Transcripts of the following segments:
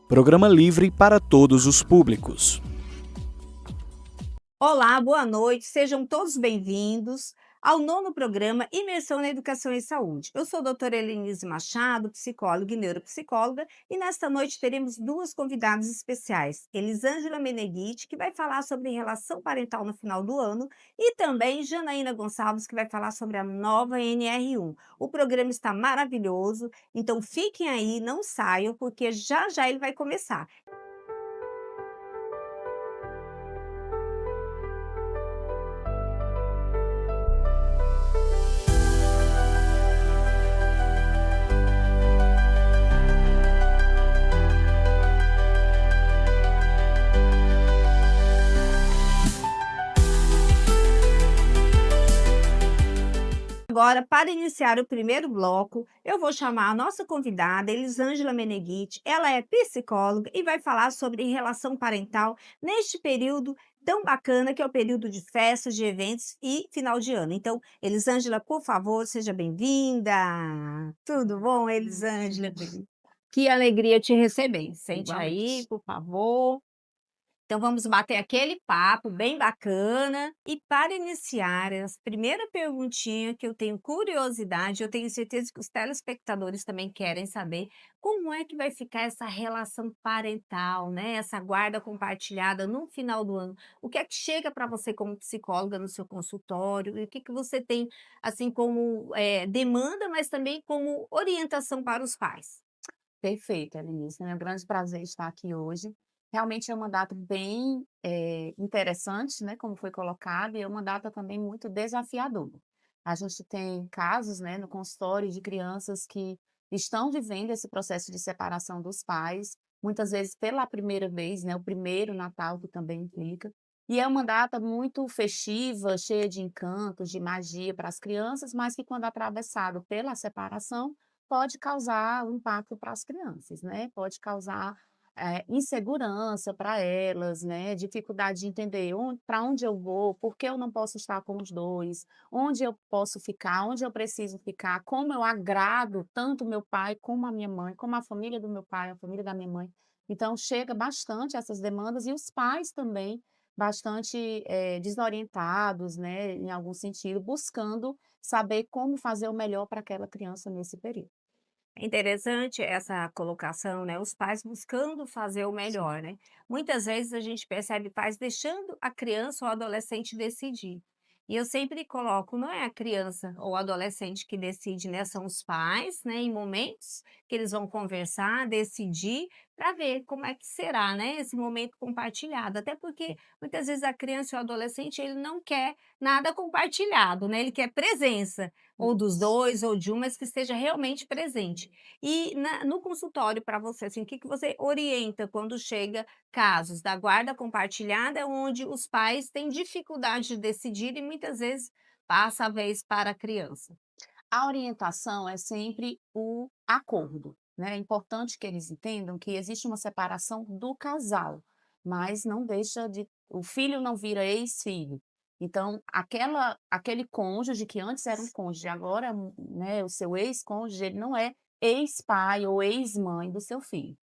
Programa livre para todos os públicos. Olá, boa noite, sejam todos bem-vindos ao nono programa Imersão na Educação e Saúde. Eu sou a doutora Helenise Machado, psicóloga e neuropsicóloga, e nesta noite teremos duas convidadas especiais, Elisângela Meneghiti, que vai falar sobre relação parental no final do ano, e também Janaína Gonçalves, que vai falar sobre a nova NR1. O programa está maravilhoso, então fiquem aí, não saiam, porque já já ele vai começar. Agora, para iniciar o primeiro bloco, eu vou chamar a nossa convidada, Elisângela Meneghiti. Ela é psicóloga e vai falar sobre relação parental neste período tão bacana que é o período de festas, de eventos e final de ano. Então, Elisângela, por favor, seja bem-vinda. Tudo bom, Elisângela? Que alegria te receber. Sente aí, Igualmente. por favor. Então vamos bater aquele papo bem bacana. E para iniciar, a primeira perguntinha que eu tenho curiosidade, eu tenho certeza que os telespectadores também querem saber, como é que vai ficar essa relação parental, né? Essa guarda compartilhada no final do ano. O que é que chega para você como psicóloga no seu consultório? E o que que você tem assim como demanda, mas também como orientação para os pais? Perfeito, Elenice, é um grande prazer estar aqui hoje. Realmente é uma data bem, interessante, né, como foi colocado, e é uma data também muito desafiadora. A gente tem casos, né, no consultório de crianças que estão vivendo esse processo de separação dos pais, muitas vezes pela primeira vez, né, o primeiro Natal que também implica. E é uma data muito festiva, cheia de encantos, de magia para as crianças, mas que quando atravessado pela separação, pode causar um impacto para as crianças, né, pode causar, insegurança para elas, né, dificuldade de entender para onde eu vou, por que eu não posso estar com os 2, onde eu posso ficar, onde eu preciso ficar, como eu agrado tanto meu pai como a minha mãe, como a família do meu pai, a família da minha mãe. Então chega bastante essas demandas e os pais também bastante, desorientados, né, em algum sentido, buscando saber como fazer o melhor para aquela criança nesse período. É interessante essa colocação, né, os pais buscando fazer o Sim. melhor, né. Muitas vezes a gente percebe pais deixando a criança ou adolescente decidir. E eu sempre coloco, não é a criança ou adolescente que decide, né, são os pais, né, em momentos que eles vão conversar, decidir, para ver como é que será, né, esse momento compartilhado. Até porque muitas vezes a criança ou o adolescente ele não quer nada compartilhado, né, ele quer presença. Ou dos Isso. 2 ou de um, mas que esteja realmente presente. E no consultório para você, assim, o que que você orienta quando chega casos da guarda compartilhada, onde os pais têm dificuldade de decidir e muitas vezes passa a vez para a criança? A orientação é sempre o acordo, né, é importante que eles entendam que existe uma separação do casal, mas não deixa de o filho não vira ex-filho. Então, aquele cônjuge que antes era um cônjuge, agora, né, o seu ex-cônjuge, ele não é ex-pai ou ex-mãe do seu filho.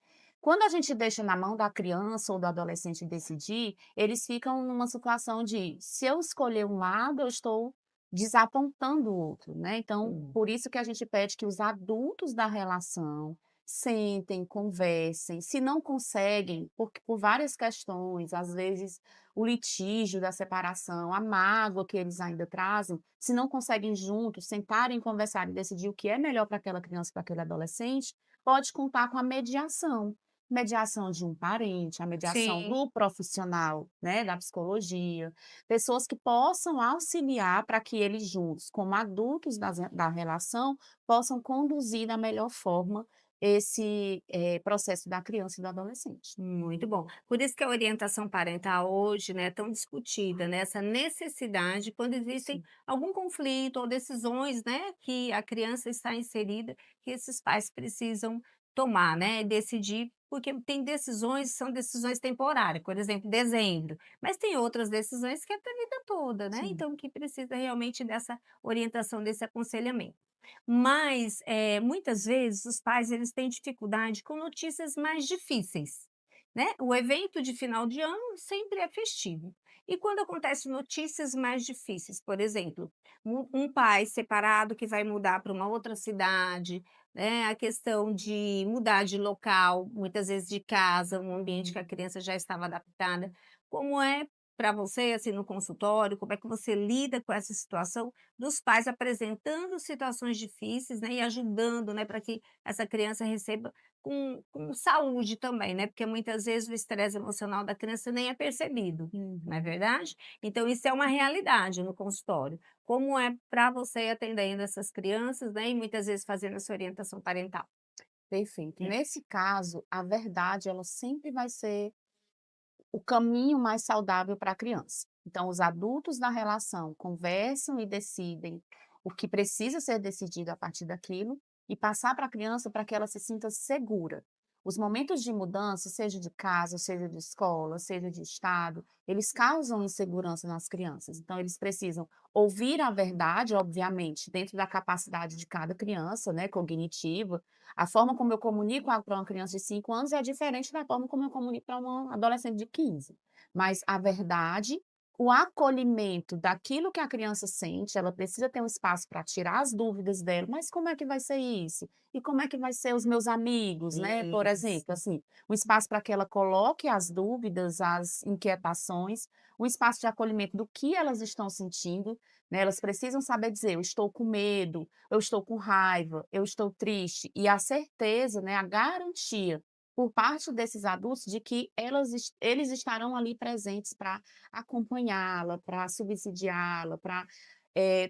Quando a gente deixa na mão da criança ou do adolescente decidir, eles ficam numa situação de: "Se eu escolher um lado, eu estou desapontando o outro", né, então, por isso que a gente pede que os adultos da relação sentem, conversem, se não conseguem, por várias questões, às vezes o litígio da separação, a mágoa que eles ainda trazem, se não conseguem juntos sentarem, conversar e decidir o que é melhor para aquela criança, para aquele adolescente, pode contar com a mediação. Mediação de um parente, a mediação Sim. do profissional, né, da psicologia, pessoas que possam auxiliar para que eles juntos, como adultos da relação, possam conduzir da melhor forma esse, processo da criança e do adolescente. Muito bom. Por isso que a orientação parental hoje, né, é tão discutida, né, essa necessidade quando existem Sim. algum conflito ou decisões, né, que a criança está inserida, que esses pais precisam tomar, né, decidir, porque tem decisões, são decisões temporárias, por exemplo, dezembro, mas tem outras decisões que é para a vida toda, né, Sim. então que precisa realmente dessa orientação, desse aconselhamento. Mas, muitas vezes os pais eles têm dificuldade com notícias mais difíceis, né. O evento de final de ano sempre é festivo. E quando acontecem notícias mais difíceis, por exemplo, um pai separado que vai mudar para uma outra cidade, né, a questão de mudar de local, muitas vezes de casa, um ambiente que a criança já estava adaptada. Como é para você, assim, no consultório, como é que você lida com essa situação dos pais apresentando situações difíceis, né, e ajudando, né, para que essa criança receba com saúde também, né, porque muitas vezes o estresse emocional da criança nem é percebido, não é Uhum. verdade? Então isso é uma realidade no consultório. Como é para você ir atendendo essas crianças, né, e muitas vezes fazendo essa orientação parental? Perfeito. Nesse caso, a verdade ela sempre vai ser o caminho mais saudável para a criança. Então, os adultos da relação conversam e decidem o que precisa ser decidido a partir daquilo e passar para a criança para que ela se sinta segura. Os momentos de mudança, seja de casa, seja de escola, seja de estado, eles causam insegurança nas crianças. Então, eles precisam ouvir a verdade, obviamente, dentro da capacidade de cada criança, né, cognitiva. A forma como eu comunico para uma criança de 5 anos é diferente da forma como eu comunico para uma adolescente de 15. Mas a verdade, o acolhimento daquilo que a criança sente, ela precisa ter um espaço para tirar as dúvidas dela, mas como é que vai ser isso? E como é que vai ser os meus amigos, né? Por Isso. exemplo, assim, um espaço para que ela coloque as dúvidas, as inquietações, um espaço de acolhimento do que elas estão sentindo, né? Elas precisam saber dizer, eu estou com medo, eu estou com raiva, eu estou triste, e a certeza, né, a garantia por parte desses adultos de que eles estarão ali presentes para acompanhá-la, para subsidiá-la, para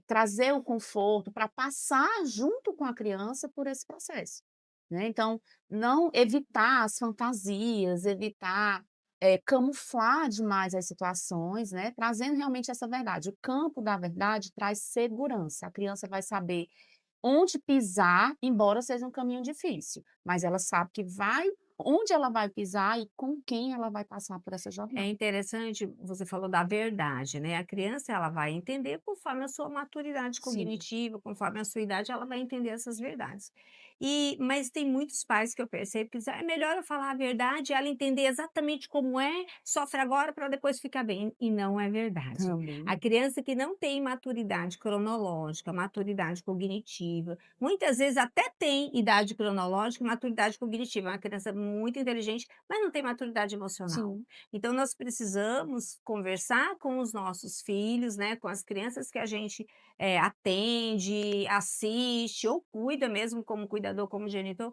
trazer o conforto, para passar junto com a criança por esse processo, né. Então, não evitar as fantasias, evitar, camuflar demais as situações, né, trazendo realmente essa verdade. O campo da verdade traz segurança, a criança vai saber onde pisar, embora seja um caminho difícil, mas ela sabe que vai onde ela vai pisar e com quem ela vai passar por essa É jornada. interessante, você falou da verdade, né, a criança ela vai entender conforme a sua maturidade Sim, cognitiva, conforme a sua idade, ela vai entender essas verdades. Mas tem muitos pais que eu percebo que dizem: "Ah, é melhor eu falar a verdade, ela entender exatamente como é, sofre agora para depois ficar bem", e não é verdade. A também. criança que não tem maturidade cronológica, maturidade cognitiva, muitas vezes até tem idade cronológica e maturidade cognitiva, é uma criança muito inteligente, mas não tem maturidade emocional. Sim, Então nós precisamos conversar com os nossos filhos, né, com as crianças que a gente, atende, assiste ou cuida mesmo como cuidador, como genitor,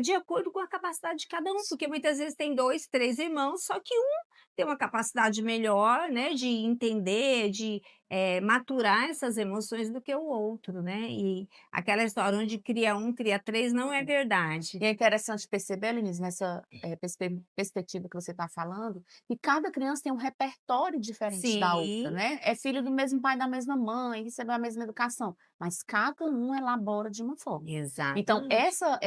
de acordo com a capacidade de cada um, porque muitas vezes tem 2, 3 irmãos, só que um tem uma capacidade melhor, né, de entender, de, maturar essas emoções do que o outro, né. E aquela história onde cria um, cria 3 não é sim. verdade. E é interessante perceber, Lenise, nessa, perspectiva que você está falando, que cada criança tem um repertório diferente da outra, Sim, né. É filho do mesmo pai, da mesma mãe, recebeu a mesma educação, mas cada um elabora de uma forma. Então exatamente. essa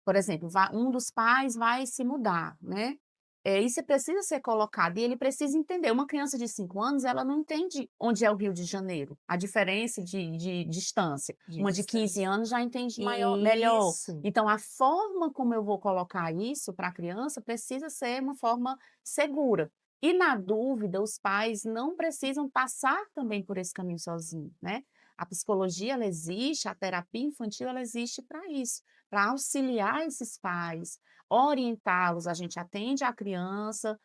por exemplo, um dos pais vai se mudar, né? Isso precisa ser colocado e ele precisa entender. Uma criança de 5 anos, ela não entende onde é o Rio de Janeiro, a diferença de distância. De Uma de 15 distância. anos já entende melhor. Isso. Então, a forma como eu vou colocar isso para a criança precisa ser uma forma segura. E na dúvida, os pais não precisam passar também por esse caminho sozinhos, né? A psicologia, ela existe, a terapia infantil, ela existe para isso, para auxiliar esses pais, orientá-los. A gente atende a criança,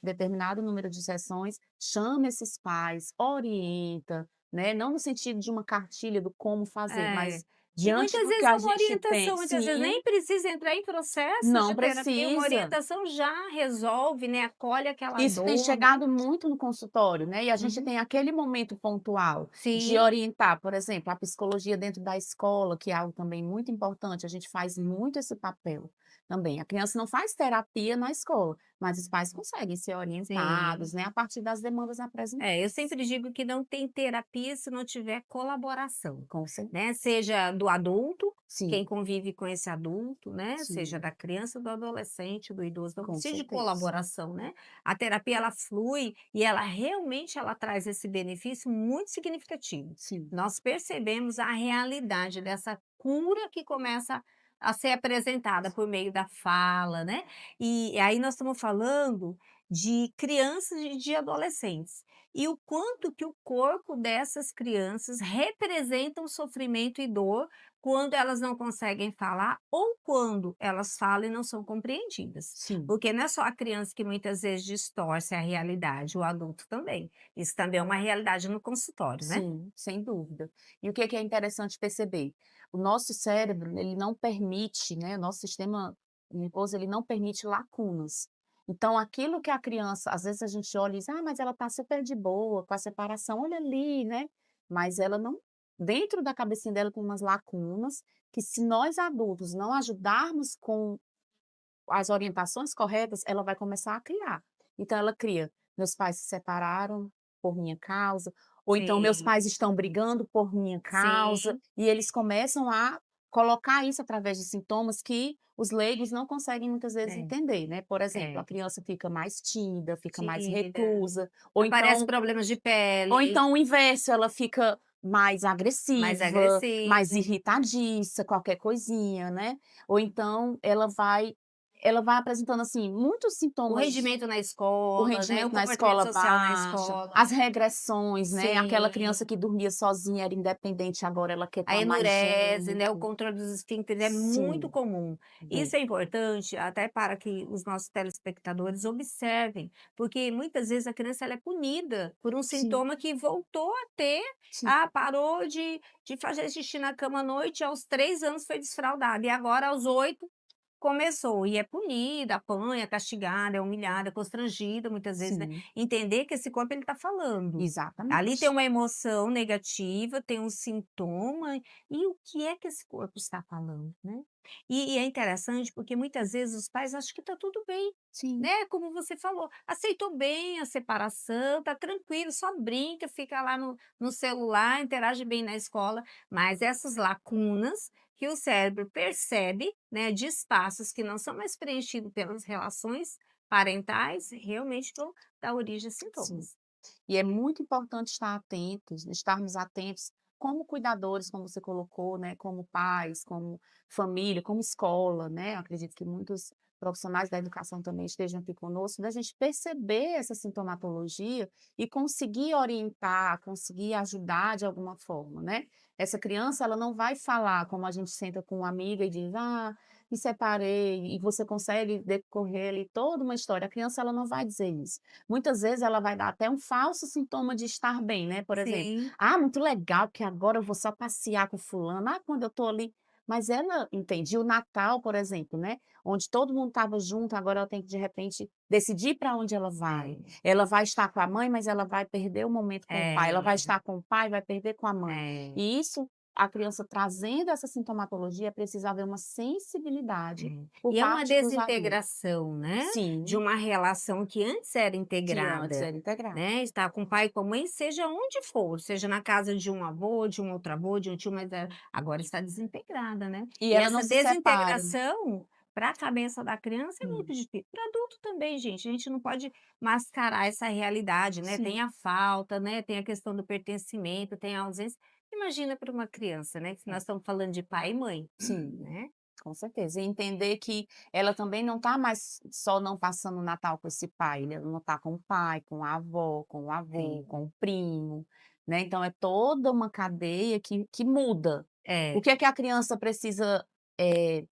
determinado número de sessões, chama esses pais, orienta, né, não no sentido de uma cartilha do como fazer, É. mas E diante muitas do que vezes é a uma gente tem orientação, muitas vezes sim, nem precisa entrar em processo não de terapia, uma precisa. orientação já resolve, né, acolhe aquela Isso tem dor, né. chegado muito no consultório, né, e a gente Uhum. tem aquele momento pontual de Sim, orientar, por exemplo, a psicologia dentro da escola, que é algo também muito importante, a gente faz muito esse papel, também. A criança não faz terapia na escola, mas os pais conseguem ser orientados, Sim. né, a partir das demandas Eu apresentadas. sempre digo que não tem terapia se não tiver colaboração, Com certeza. né, seja do adulto, quem Sim, convive com esse adulto, né, seja sim, da criança, do adolescente, do idoso, então com precisa de certeza. colaboração, né. A terapia ela flui e ela realmente ela traz esse benefício muito significativo. Sim, Nós percebemos a realidade dessa cura que começa a ser apresentada por meio da fala, né, e aí nós estamos falando de crianças e de adolescentes. E o quanto que o corpo dessas crianças representam sofrimento e dor quando elas não conseguem falar ou quando elas falam e não são compreendidas. sim, Porque não é só a criança que muitas vezes distorce a realidade, o adulto também. Isso também é uma realidade no consultório, né? sim, sem dúvida. E o que é interessante perceber? O nosso cérebro, ele não permite, né, o nosso sistema nervoso, ele não permite lacunas. Então, aquilo que a criança, às vezes a gente olha e diz: "Ah, mas ela está super de boa com a separação, olha ali", né, mas ela não, dentro da cabecinha dela tem umas lacunas, que se nós adultos não ajudarmos com as orientações corretas, ela vai começar a criar. Então ela cria: "Meus pais se separaram por minha causa", ou então: "Meus Sim, pais estão brigando por minha causa", sim, e eles começam a colocar isso através de sintomas que os leigos não conseguem muitas vezes é, entender, né. Por exemplo, é. a criança fica mais tímida, fica mais Tímida, reclusa, ou aparece então problemas de ou pele, então o inverso, ela fica mais mais agressiva, mais agressiva. irritadiça, qualquer coisinha, né. Ou então ela vai apresentando, assim, muitos O sintomas. rendimento na O escola, né, o rendimento na comportamento escola social na baixa, escola. as regressões, né, aquela Sim. criança que dormia sozinha, era independente, agora ela quer A estar mais enurese, né, o junto. controle dos esfíncteres é muito Sim, comum. bem, Isso é importante até para que os nossos telespectadores observem, porque muitas vezes a criança ela é punida por um sim, sintoma que voltou a ter, sim, parou de fazer xixi na cama à noite, aos 3 anos foi desfraldada e agora aos 8 começou, e é punida, apanha, castigada, é humilhada, constrangida muitas vezes, né. sim, Entender que esse corpo ele está falando. Ali tem exatamente. uma emoção negativa, tem um sintoma, e o que é que esse corpo está falando, né. E é interessante porque muitas vezes os pais acham que está tudo bem, Sim, né, como você falou, aceitou bem a separação, tá tranquilo, só brinca, fica lá no celular, interage bem na escola, mas essas lacunas que o cérebro percebe, né, de espaços que não são mais preenchidos pelas relações parentais, realmente vão dar origem a sim. sintomas. E é muito importante estarmos atentos como cuidadores, como você colocou, né, como pais, como família, como escola, né, eu acredito que muitos profissionais da educação também estejam aqui conosco, da gente perceber essa sintomatologia e conseguir orientar, conseguir ajudar de alguma forma, né. Essa criança, ela não vai falar como a gente senta com uma amiga e diz: "Ah, me separei", e você consegue decorrer ali toda uma história. A criança, ela não vai dizer isso. Muitas vezes ela vai dar até um falso sintoma de estar bem, né, por exemplo: Sim, "Ah, muito legal, porque agora eu vou só passear com fulano. Ah, quando eu estou ali", mas ela entende. E o Natal, por exemplo, né, onde todo mundo estava junto, agora ela tem que de repente decidir para onde ela vai. é, Ela vai estar com a mãe, mas ela vai perder o momento com o pai. Ela vai é, estar com o pai, vai perder com a mãe. é. E isso, a criança trazendo essa sintomatologia, precisa haver uma sensibilidade É. por E é uma parte dos adultos. desintegração, né, de Sim, uma relação que antes era que antes integrada, era integrado. né, estar com o pai e com a mãe, seja onde for, seja na casa de um avô, de um outro avô, de um tio, mas agora está desintegrada, né. E E ela não essa se separa. desintegração, para a cabeça da criança é muito Hum, difícil, para adulto também gente, a gente não pode mascarar essa realidade, né, tem sim, a falta, né, tem a questão do pertencimento, tem a ausência, imagina para uma criança, né, que é, nós estamos falando de pai e mãe, sim, né. com certeza. E entender que ela também não está mais só não passando o Natal com esse pai, né, ela não está com o pai, com a avó, com o avô, Sim. com o primo, né, então é toda uma cadeia que muda. O É, que é que a criança precisa, eh,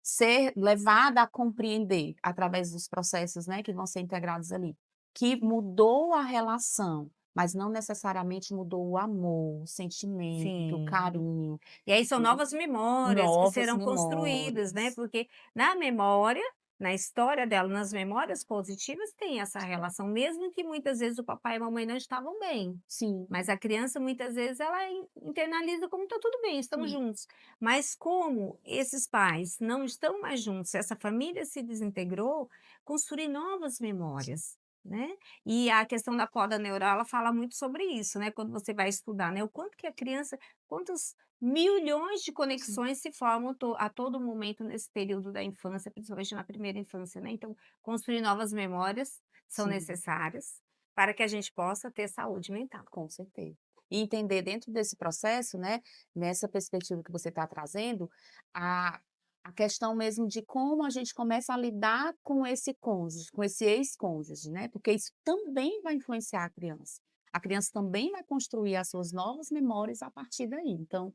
ser levada a compreender através dos processos, né, que vão ser integrados ali? Que mudou a relação, mas não necessariamente mudou o amor, o sentimento, o sim. carinho, E aí são né. novas memórias que Novas serão construídas, né, memórias. porque na memória na história dela, nas memórias positivas, tem essa relação, mesmo que muitas vezes o papai e a mamãe não estavam bem. Sim, Mas a criança, muitas vezes, ela internaliza como está tudo bem, estamos sim, juntos. Mas como esses pais não estão mais juntos, essa família se desintegrou, construir novas memórias, né? E a questão da poda neural, ela fala muito sobre isso, né? Quando você vai estudar, né? O quanto que a criança, quantos milhões de sim, conexões se formam a todo momento nesse período da infância, principalmente na primeira infância, né? Então, construir novas memórias são sim. necessárias para que a gente possa ter saúde mental. Com certeza. E entender dentro desse processo, né, nessa perspectiva que você está trazendo, a a questão mesmo de como a gente começa a lidar com esse cônjuge, com esse ex-cônjuge, né, porque isso também vai influenciar a criança. A criança também vai construir as suas novas memórias a partir daí. Então,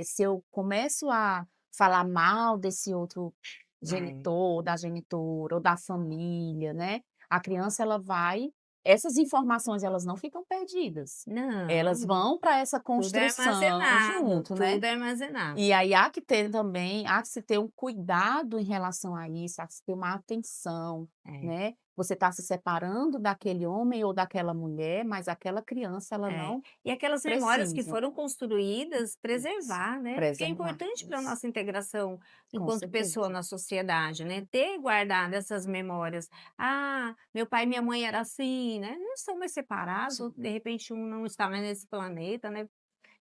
se eu começo a falar mal desse outro Vai. genitor, da genitora ou da família, né, a criança ela vai essas informações elas não ficam perdidas, elas Não, vão para essa tudo é construção armazenado, junto, né. tudo é armazenado. E aí há que ter também há que se ter um cuidado em relação a isso, há que se ter uma atenção, É. né. Você está se separando daquele homem ou daquela mulher, mas aquela criança ela É. não E aquelas memórias que precisa foram construídas, isso, preservar, né, porque é preservar importante para a isso. nossa integração Com enquanto pessoa certeza. na sociedade, né, ter guardado essas memórias. "Ah, meu pai e minha mãe era assim", né, não estão mais separados ou Sim, de repente um não está mais nesse planeta, né.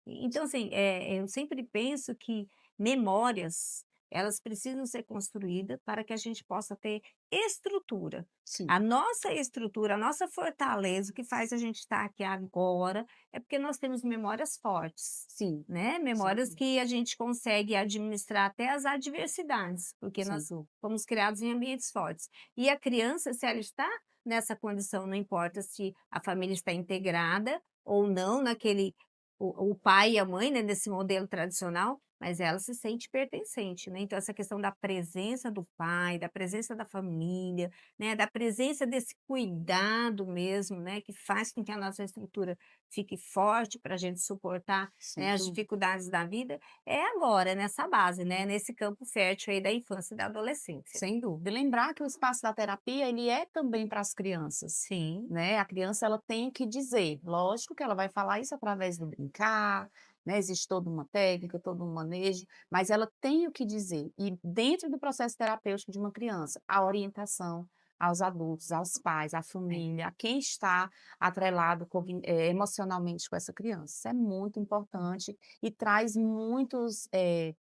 Então, assim, eu sempre penso que memórias, elas precisam ser construídas para que a gente possa ter estrutura. sim, A nossa estrutura, a nossa fortaleza, o que faz a gente estar aqui agora, é porque nós temos memórias fortes, sim, né? sem Memórias dúvida, que a gente consegue administrar até as adversidades, porque sem nós dúvida. fomos criados em ambientes fortes. E a criança, se ela está nessa condição, não importa se a família está integrada ou não naquele o pai e a mãe, né, nesse modelo tradicional, mas ela se sente pertencente, né, então essa questão da presença do pai, da presença da família, né, da presença desse cuidado mesmo, né, que faz com que a nossa estrutura fique forte para a gente suportar, Sem né, as dúvida, dificuldades da vida, é agora nessa base, né, nesse campo fértil aí da infância e da adolescência. sem dúvida. E lembrar que o espaço da terapia, ele é também para as crianças, Sim, né, a criança ela tem o que dizer, lógico que ela vai falar isso através do brincar, né, existe toda uma técnica, todo um manejo, mas ela tem o que dizer. E dentro do processo terapêutico de uma criança, a orientação aos adultos, aos pais, à é. família, a quem está atrelado emocionalmente com essa criança. Isso é muito importante e traz muitos,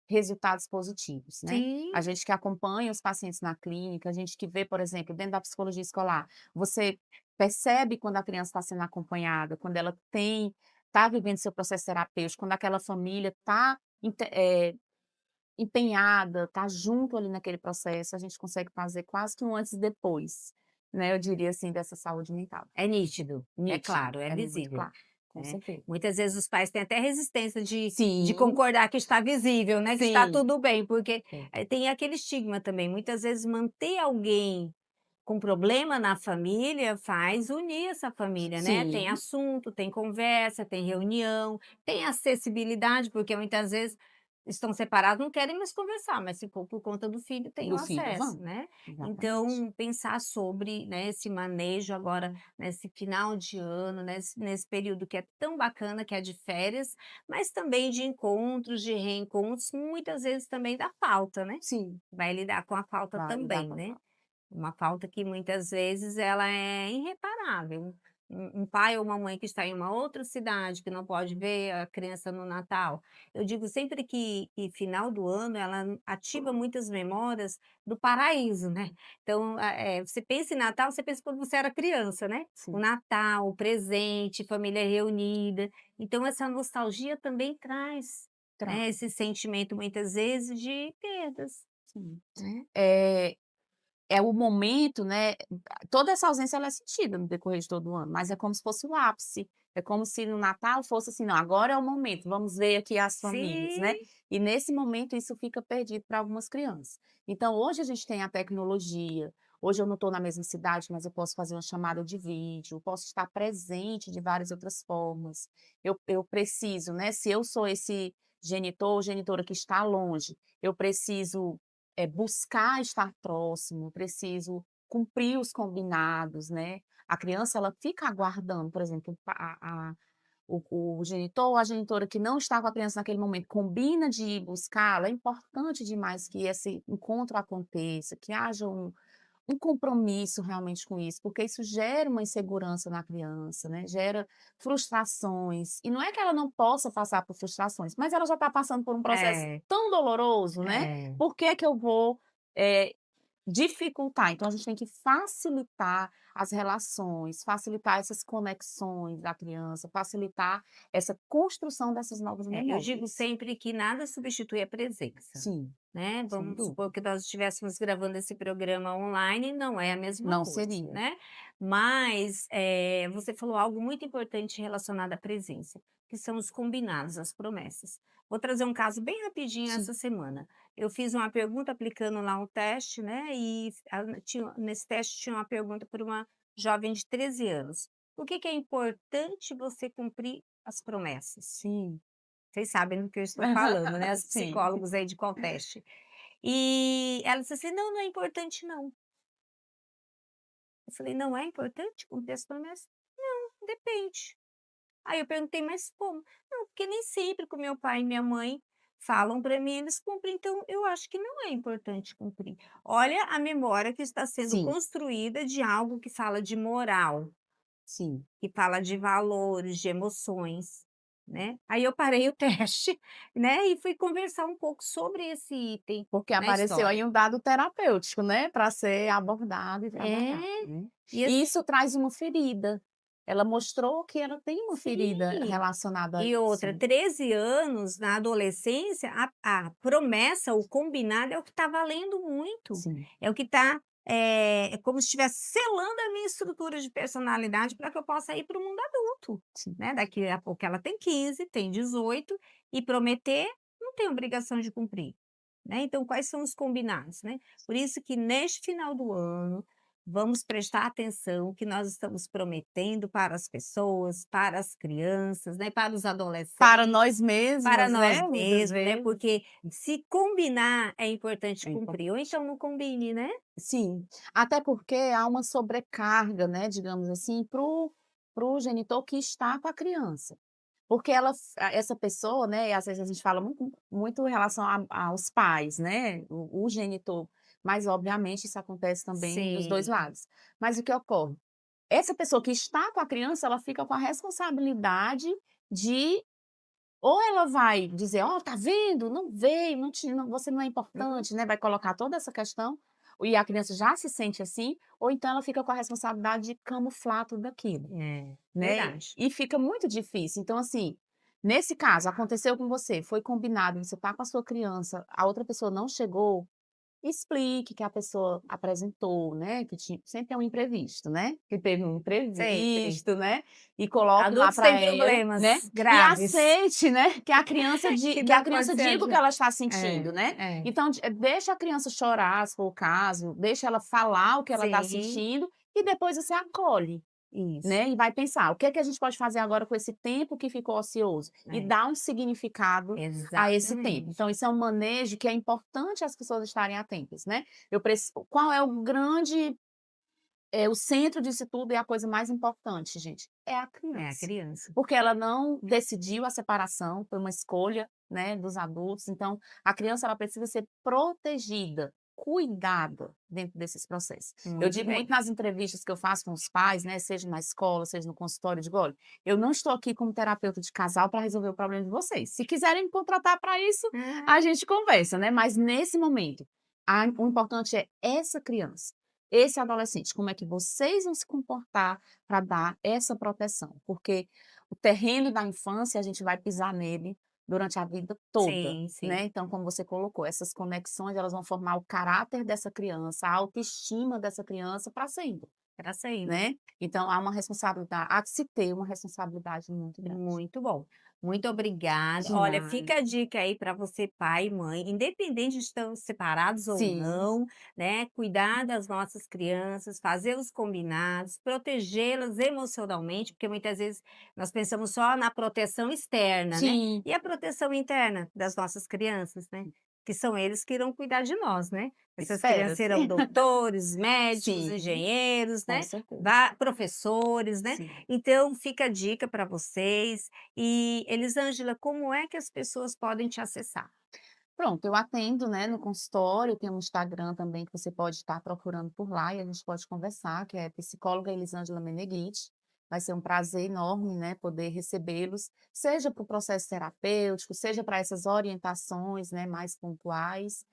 resultados positivos, né. Sim, A gente que acompanha os pacientes na clínica, a gente que vê, por exemplo, dentro da psicologia escolar, você percebe quando a criança está sendo acompanhada, quando ela está vivendo seu processo terapêutico, quando aquela família está empenhada, está junto ali naquele processo, a gente consegue fazer quase que um antes e depois, né, eu diria assim, dessa saúde mental. é nítido, é Nítido, claro, é é muito visível. claro, com Né. certeza. Muitas vezes os pais têm até resistência de Sim, concordar que está visível, né, que está sim. tudo bem, porque, É. tem aquele estigma também, muitas vezes manter alguém com problema na família faz unir essa família, né, tem Sim, assunto, tem conversa, tem reunião, tem acessibilidade, porque muitas vezes estão separados, não querem mais conversar, mas se for por conta do filho, tem o do filho, acesso, vamos. né. Exatamente. Então pensar sobre, né, esse manejo agora nesse final de ano, nesse período que é tão bacana, que é de férias, mas também de encontros, de reencontros, muitas vezes também da falta, né. Sim, Vai lidar com a falta vai lidar também, com a né. fala. Uma falta que muitas vezes ela é irreparável. Um pai ou uma mãe que está em uma outra cidade, que não pode ver a criança no Natal. Eu digo sempre que final do ano ela ativa muitas memórias do paraíso, né. Então, você pensa em Natal, você pensa quando você era criança, né. O Sim, Natal, o presente, família reunida. Então essa nostalgia também traz, né, traz, esse sentimento muitas vezes de perdas, sim. né. É é o momento, né, toda essa ausência ela é sentida no decorrer de todo o ano, mas é como se fosse o ápice, é como se no Natal fosse assim: "Não, agora é o momento, vamos ver aqui as famílias", né, Sim. e nesse momento isso fica perdido para algumas crianças. Então hoje a gente tem a tecnologia, hoje eu não estou na mesma cidade, mas eu posso fazer uma chamada de vídeo, posso estar presente de várias outras formas. Eu preciso, né, se eu sou esse genitor ou genitora que está longe, eu preciso buscar estar próximo, preciso cumprir os combinados, né. A criança ela fica aguardando, por exemplo, o genitor ou a genitora que não está com a criança naquele momento combina de ir buscá-la, é importante demais que esse encontro aconteça, que haja um compromisso realmente com isso, porque isso gera uma insegurança na criança, né, gera frustrações, e não é que ela não possa passar por frustrações, mas ela já está passando por um processo É, tão doloroso, né, é. por que que eu vou, eh, dificultar? Então a gente tem que facilitar as relações, facilitar essas conexões da criança, facilitar essa construção dessas novas Eu digo memórias. sempre que nada substitui a presença, Sim, né. sem Vamos supor dúvida. que nós estivéssemos gravando esse programa online, não é a mesma Não coisa, seria. né. Mas, você falou algo muito importante relacionado à presença, que são os combinados, as promessas. Vou trazer um caso bem rapidinho Sim, essa semana. Eu fiz uma pergunta aplicando lá um teste, né, e nesse teste tinha uma pergunta para uma jovem de 13 anos. Por que que é importante você cumprir as promessas? sim. Vocês sabem do que eu estou falando, né, os Sim. psicólogos aí de Colteste. E ela disse assim: "Não, não é importante não". Eu falei: "Não é importante cumprir as promessas?". "Não, depende". Aí eu perguntei: "Mas como?". "Não, porque nem sempre que o meu pai e minha mãe falam para mim, eles cumprem, então eu acho que não é importante cumprir". Olha a memória que está sendo Sim, construída de algo que fala de moral. sim. Que fala de valores, de emoções, né. Aí eu parei o teste, né, e fui conversar um pouco sobre esse item Porque na apareceu aí história. um dado terapêutico, né, para ser abordado e trabalhado, É, né. e E assim isso traz uma ferida. Ela mostrou que ela tem uma ferida sim. relacionada a E outra, isso. 13 anos na adolescência, a promessa, o combinado é o que está valendo muito, Sim, é o que está, é como se estivesse selando a minha estrutura de personalidade para que eu possa ir para o mundo adulto, sim. né, daqui a pouco ela tem 15, tem 18 e prometer não tem obrigação de cumprir, né, então quais são os combinados, né. Por isso que neste final do ano, vamos prestar atenção que nós estamos prometendo para as pessoas, para as crianças, né, para os Para adolescentes, nós para mesmas, nós né, muitas mesmos, né, vezes. porque se combinar é importante É impor cumprir, ou então não combine, né. sim, até porque há uma sobrecarga, né, digamos assim, para o genitor que está com a criança. Porque essa pessoa, né, e às vezes a gente fala muito em relação aos pais, né, o genitor, mas obviamente isso acontece também dos 2 Sim, lados. Mas o que ocorre? Essa pessoa que está com a criança, ela fica com a responsabilidade de ou ela vai dizer: "Ó, tá vendo? Não veio, você não é uhum, importante", né, vai colocar toda essa questão, e a criança já se sente assim, ou então ela fica com a responsabilidade de camuflar tudo aquilo. é, Né, verdade. e fica muito difícil. Então, assim, nesse caso, aconteceu com você, foi combinado, você tá com a sua criança, a outra pessoa não chegou, explique que a pessoa apresentou, né, que sempre é um imprevisto, né, que teve um Sempre. imprevisto, né, e coloque lá Adultos para têm ela, né, problemas e graves aceite, né, que que a não pode criança ser diga o que ela está é, sentindo, né. é, Então deixa a criança chorar, se for o caso, deixa ela falar o que ela está sim, sentindo, e depois você acolhe. isso, Né, e vai pensar: "O que é que a gente pode fazer agora com esse tempo que ficou ocioso?", e é, dar um significado a esse tempo. exatamente. Então isso é um manejo que é importante as pessoas estarem atentas, né. Qual é o grande o centro disso tudo e a coisa mais importante, gente, é a É a criança. criança. Porque ela não decidiu a separação, foi uma escolha, né, dos adultos, então a criança ela precisa ser protegida, cuidada dentro desses processos. Eu Muito digo muito bem. nas entrevistas que eu faço com os pais, né, seja na escola, seja no consultório, eu digo: "Olha, eu não estou aqui como terapeuta de casal para resolver o problema de vocês. Se quiserem me contratar para isso, Ah, a gente conversa, né, mas nesse momento, o importante é essa criança, esse adolescente, como é que vocês vão se comportar para dar essa proteção, porque o terreno da infância a gente vai pisar nele durante a vida toda, sim, né, sim, então como você colocou, essas conexões elas vão formar o caráter dessa criança, a autoestima dessa criança para sempre, para sempre. né. Então há que se ter uma responsabilidade muito grande. Muito bom. Muito obrigada. De Olha, nada. fica a dica aí para você, pai e mãe, independente de estão separados ou Sim, não, né? Cuidar das nossas crianças, fazer os combinados, protegê-las emocionalmente, porque muitas vezes nós pensamos só na proteção externa, né? sim, E a proteção interna das nossas crianças, né? que são eles que irão cuidar de nós, né. Essas crianças Espera-se. serão doutores, médicos, Sim, engenheiros, com né, certeza. professores, né. Sim. Então fica a dica para vocês. E, Elisângela, como é que as pessoas podem te acessar? Pronto, eu atendo, né, no consultório, eu tenho um Instagram também que você pode estar procurando por lá e a gente pode conversar, que é psicóloga Elisângela Meneghiti. Vai ser um prazer enorme, né, poder recebê-los, seja para o processo terapêutico, seja para essas orientações, né, mais pontuais,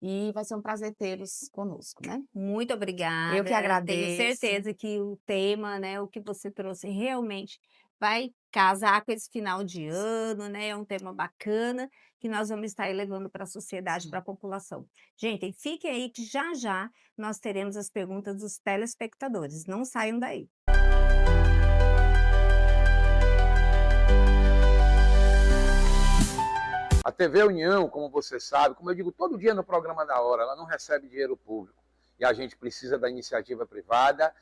e vai ser um prazer tê-los conosco, né. Muito Eu que obrigada. Tenho agradeço. certeza que o tema, né, o que você trouxe realmente vai casar com esse final de ano, né, é um tema bacana que nós vamos estar aí levando para a sociedade, para Sim. a população. Gente, fiquem aí que já já nós teremos as perguntas dos telespectadores, não saiam daí. A TV União, como você sabe, como eu digo todo dia no programa da hora, ela não recebe dinheiro público. E a gente precisa da iniciativa privada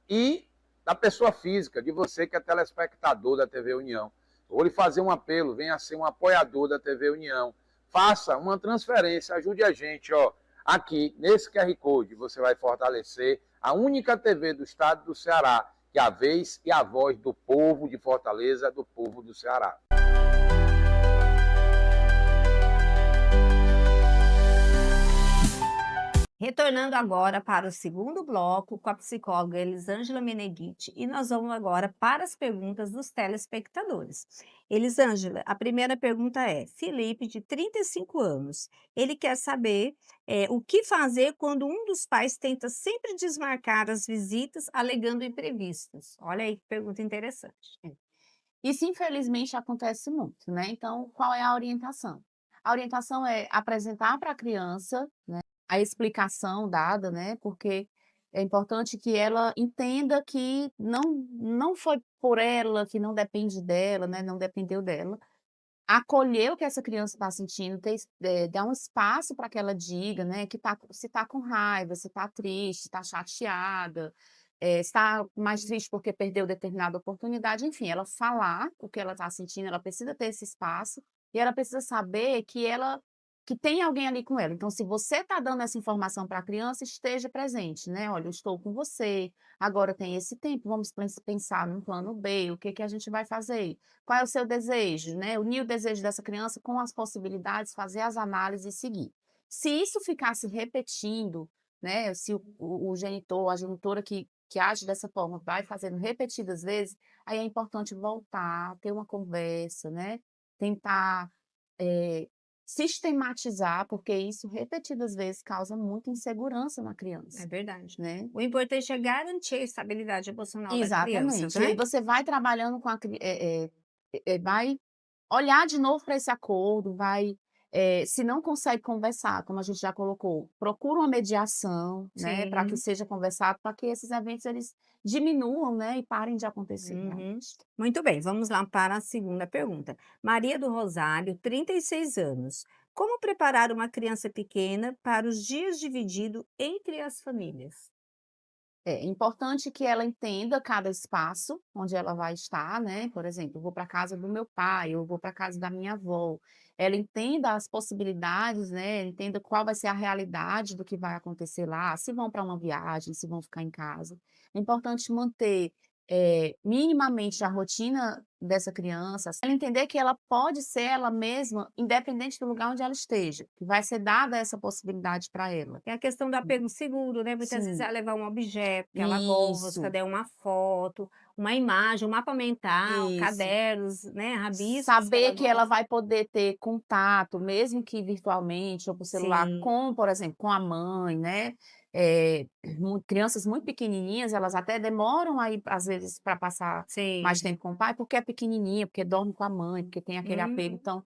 e da pessoa física, de você que é telespectador da TV União. Vou lhe fazer um apelo, venha ser um apoiador da TV União. Faça uma transferência, ajude a gente, ó. Aqui, nesse QR Code, você vai fortalecer a única TV do estado do Ceará, que é a vez e a voz do povo de Fortaleza, do povo do Ceará. Retornando agora para o segundo bloco com a psicóloga Elisângela Meneghiti, e nós vamos agora para as perguntas dos telespectadores. Elisângela, a primeira pergunta é: Felipe, de 35 anos, ele quer saber o que fazer quando um dos pais tenta sempre desmarcar as visitas alegando imprevistos. Olha aí que pergunta interessante. Isso infelizmente acontece muito, né, então qual é a orientação? A orientação é apresentar para a criança, né, a explicação dada, né, porque é importante que ela entenda que não foi por ela, que não depende dela, né, não dependeu dela. Acolher o que essa criança está sentindo, dar um espaço para que ela diga, né, que se está com raiva, se está triste, está chateada, está mais triste porque perdeu determinada oportunidade, enfim, ela falar o que ela está sentindo, ela precisa ter esse espaço, e ela precisa saber que tem alguém ali com ela. Então, se você está dando essa informação para a criança, esteja presente, né, "Olha, eu estou com você, agora tem esse tempo, vamos pensar num plano B, o que que a gente vai fazer? Qual é o seu desejo, né, unir o desejo dessa criança com as possibilidades, fazer as análises e seguir. Se isso ficar se repetindo, né, se o genitor, a genitora que age dessa forma vai fazendo repetidas vezes, aí é importante voltar, ter uma conversa, né, tentar, eh, sistematizar, porque isso repetidas vezes causa muita insegurança na É criança, verdade. né. O importante é garantir a estabilidade emocional das crianças, Exatamente. E né? aí você vai trabalhando com vai olhar de novo para esse acordo, vai, se não consegue conversar, como a gente já colocou, procura uma mediação, né, para que Sim. seja conversado, para que esses eventos eles diminuam, né, e parem de acontecer Uhum. realmente. Muito bem, vamos lá para a segunda pergunta. Maria do Rosário, 36 anos. Como preparar uma criança pequena para os dias divididos entre as famílias? É importante que ela entenda cada espaço onde ela vai estar, né, por exemplo, eu vou para casa do meu pai, eu vou para casa da minha avó. Ela entenda as possibilidades, né, entenda qual vai ser a realidade do que vai acontecer lá, se vão para uma viagem, se vão ficar em casa. É importante manter, minimamente a rotina dessa criança, ela entender que ela pode ser ela mesma, independente do lugar onde ela esteja, que vai ser dada essa possibilidade para ela. É a questão do apego seguro, né? Muitas vezes Sim, ela levar um objeto que ela gosta, isso. né? Uma foto, uma imagem, um mapa mental, Isso. cadernos, né? Rabiscos que ela Saber que ela gosta. vai poder ter contato, mesmo que virtualmente ou por celular, Sim. com, por exemplo, com a mãe, né, crianças muito pequenininhas, elas até demoram aí, às vezes, para passar mais Sim. tempo com o pai, porque é pequenininha, porque dorme com a mãe, porque tem aquele apego. Uhum. Então,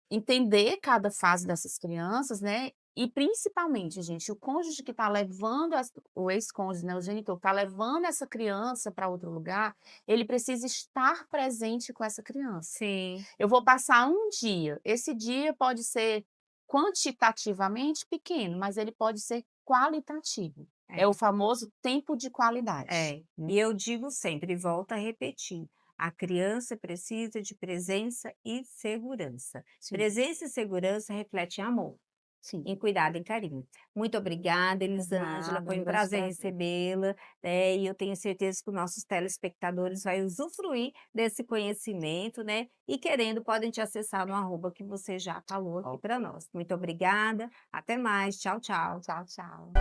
entender cada fase dessas crianças, né, e principalmente, gente, o cônjuge que está levando o ex-cônjuge, né, o genitor, que está levando essa criança para outro lugar, ele precisa estar presente com essa criança. Sim. Eu vou passar um dia, esse dia pode ser quantitativamente pequeno, mas ele pode ser qualitativo. É É. o famoso tempo de qualidade, É. né. E eu digo sempre, e volto a repetir. A criança precisa de presença e segurança. Sim, Presença e segurança refletem amor, sim. em cuidado e carinho. Muito obrigada, Elisângela, Nada, foi um um grande prazer prazer. recebê-la, né, e eu tenho certeza que os nossos telespectadores vão usufruir desse conhecimento, né, e querendo podem te acessar no arroba que você já falou aqui para Ok. nós. Muito obrigada, até mais, tchau, tchau. Tchau, tchau.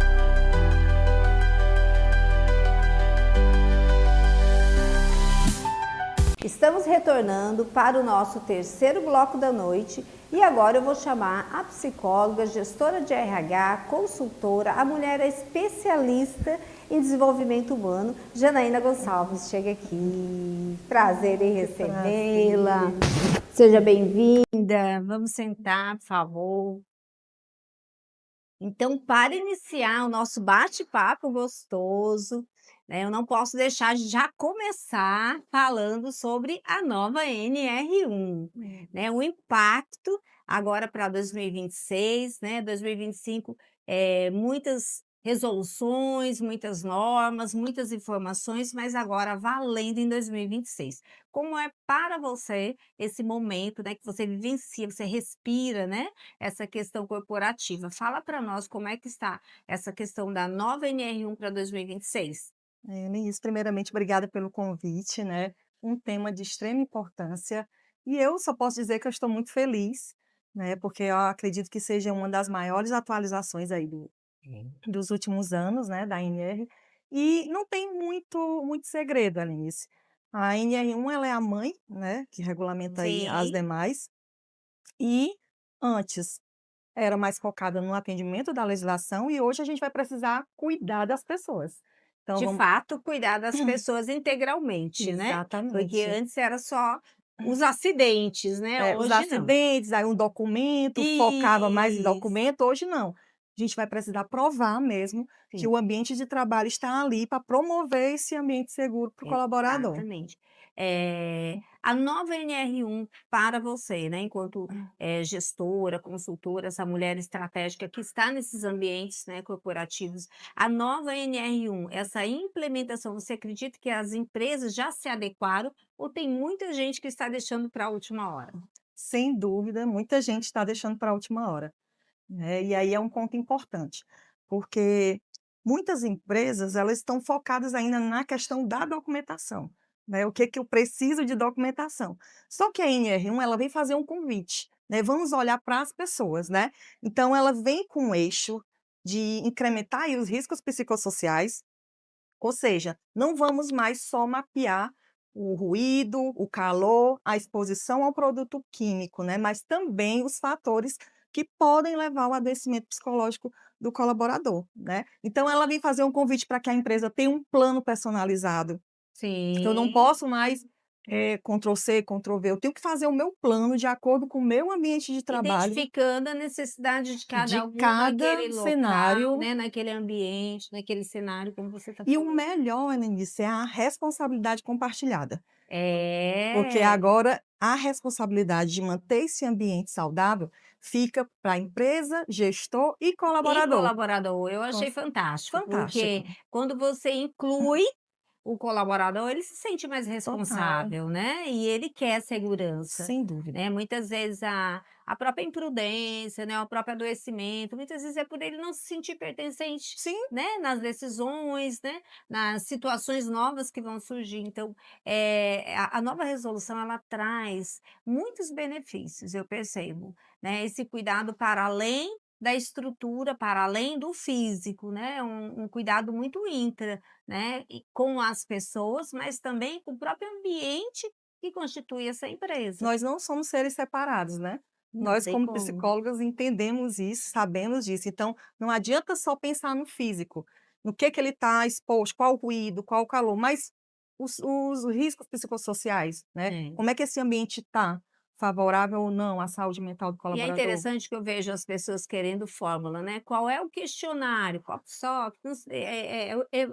Estamos retornando para o nosso terceiro bloco da noite e agora eu vou chamar a psicóloga, gestora de RH, consultora, a mulher especialista em desenvolvimento humano, Janaína Gonçalves. Chega aqui, prazer em recebê-la. Seja bem-vinda. Vamos sentar, por favor. Então, para iniciar o nosso bate-papo gostoso, né, eu não posso deixar de já começar falando sobre a nova NR1, né, o impacto agora para 2026, né, 2025, muitas resoluções, muitas normas, muitas informações, mas agora valendo em 2026. Como é para você esse momento, né, que você vivencia, você respira, né, essa questão corporativa. Fala para nós como é que está essa questão da nova NR1 para 2026. Eunice, primeiramente, obrigada pelo convite, né? Um tema de extrema importância. E eu só posso dizer que eu estou muito feliz, né? Porque eu acredito que seja uma das maiores atualizações aí dos últimos anos, né? Da NR. E não tem muito segredo, Alice. A NR1, ela é a mãe, né? Que regulamenta aí as Sim. demais. E antes era mais focada no atendimento da legislação e hoje a gente vai precisar cuidar das pessoas. Então De vamos fato, cuidar das pessoas integralmente, né? Porque exatamente. antes era só os acidentes, né? Os Hoje não. acidentes, aí um documento, focava mais em Isso. documento, hoje não. A gente vai precisar provar mesmo que Sim. o ambiente de trabalho está ali para promover esse ambiente seguro para o colaborador. Exatamente. A nova NR1 para você, né, enquanto gestora, consultora, essa mulher estratégica que está nesses ambientes, né, corporativos, a nova NR1, essa implementação, você acredita que as empresas já se adequaram ou tem muita gente que está deixando para a última hora? Sem dúvida, muita gente está deixando para a última hora, né, e aí é um ponto importante, porque muitas empresas, elas estão focadas ainda na questão da documentação, né, o que que eu preciso de documentação. Só que a NR1, ela vem fazer um convite, né, vamos olhar para as pessoas, né, então ela vem com um eixo de incrementar aí os riscos psicossociais, ou seja, não vamos mais só mapear o ruído, o calor, a exposição ao produto químico, né, mas também os fatores que podem levar ao adoecimento psicológico do colaborador, né. Então ela vem fazer um convite para que a empresa tenha um plano personalizado. Eu não Sim. posso mais, Ctrl C, Ctrl V, eu tenho que fazer o meu plano de acordo com o meu ambiente de trabalho, Identificando a necessidade de cada de um naquele cada local, cenário. né, naquele ambiente, naquele cenário, como você está E o falando. melhor, Helenice, é a responsabilidade compartilhada. Porque É, agora a responsabilidade de manter esse ambiente saudável fica para a empresa, gestor e e colaborador. colaborador, eu achei Nossa, fantástico, porque fantástico. quando você inclui o colaborador, ele se sente mais Total, responsável, né, e ele quer segurança, sem dúvida. né. Muitas vezes a própria imprudência, né, o próprio adoecimento, muitas vezes é por ele não se sentir pertencente, Sim, né, nas decisões, né, nas situações novas que vão surgir. Então, a nova resolução ela traz muitos benefícios, eu percebo, né, esse cuidado para além da estrutura, para além do físico, né, um cuidado muito intra, né, e com as pessoas, mas também com o próprio ambiente que constitui essa empresa. nós não somos seres separados, né. Não Nós, tem como como. psicólogas, entendemos isso, sabemos disso. Então, não adianta só pensar no físico, no que ele está exposto, qual o ruído, qual o calor, mas os riscos psicossociais, né. É. Como é que esse ambiente está, favorável ou não à saúde mental do E é colaborador? interessante que eu vejo as pessoas querendo fórmula, né, qual é o questionário, qual PSOC, não sei,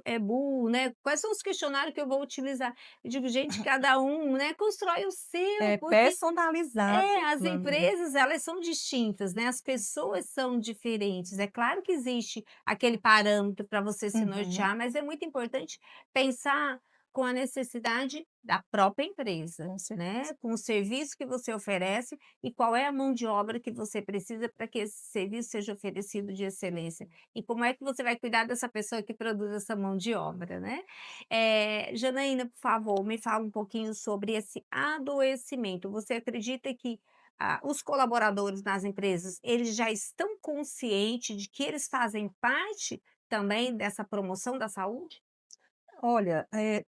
EBU, né, quais são os questionários que eu vou utilizar? Eu digo: "Gente, cada um, né, constrói o seu", É porque personalizado o as plano, né. empresas elas são distintas, né, as pessoas são diferentes. É claro que existe aquele parâmetro para você se Uhum. nortear, mas é muito importante pensar com a necessidade da própria empresa, Com né? certeza. Com o serviço que você oferece e qual é a mão de obra que você precisa para que esse serviço seja oferecido de excelência. E como é que você vai cuidar dessa pessoa que produz essa mão de obra, né? Janaína, por favor, me fala um pouquinho sobre esse adoecimento. Você acredita que os colaboradores nas empresas, eles já estão conscientes de que eles fazem parte também dessa promoção da saúde? Olha,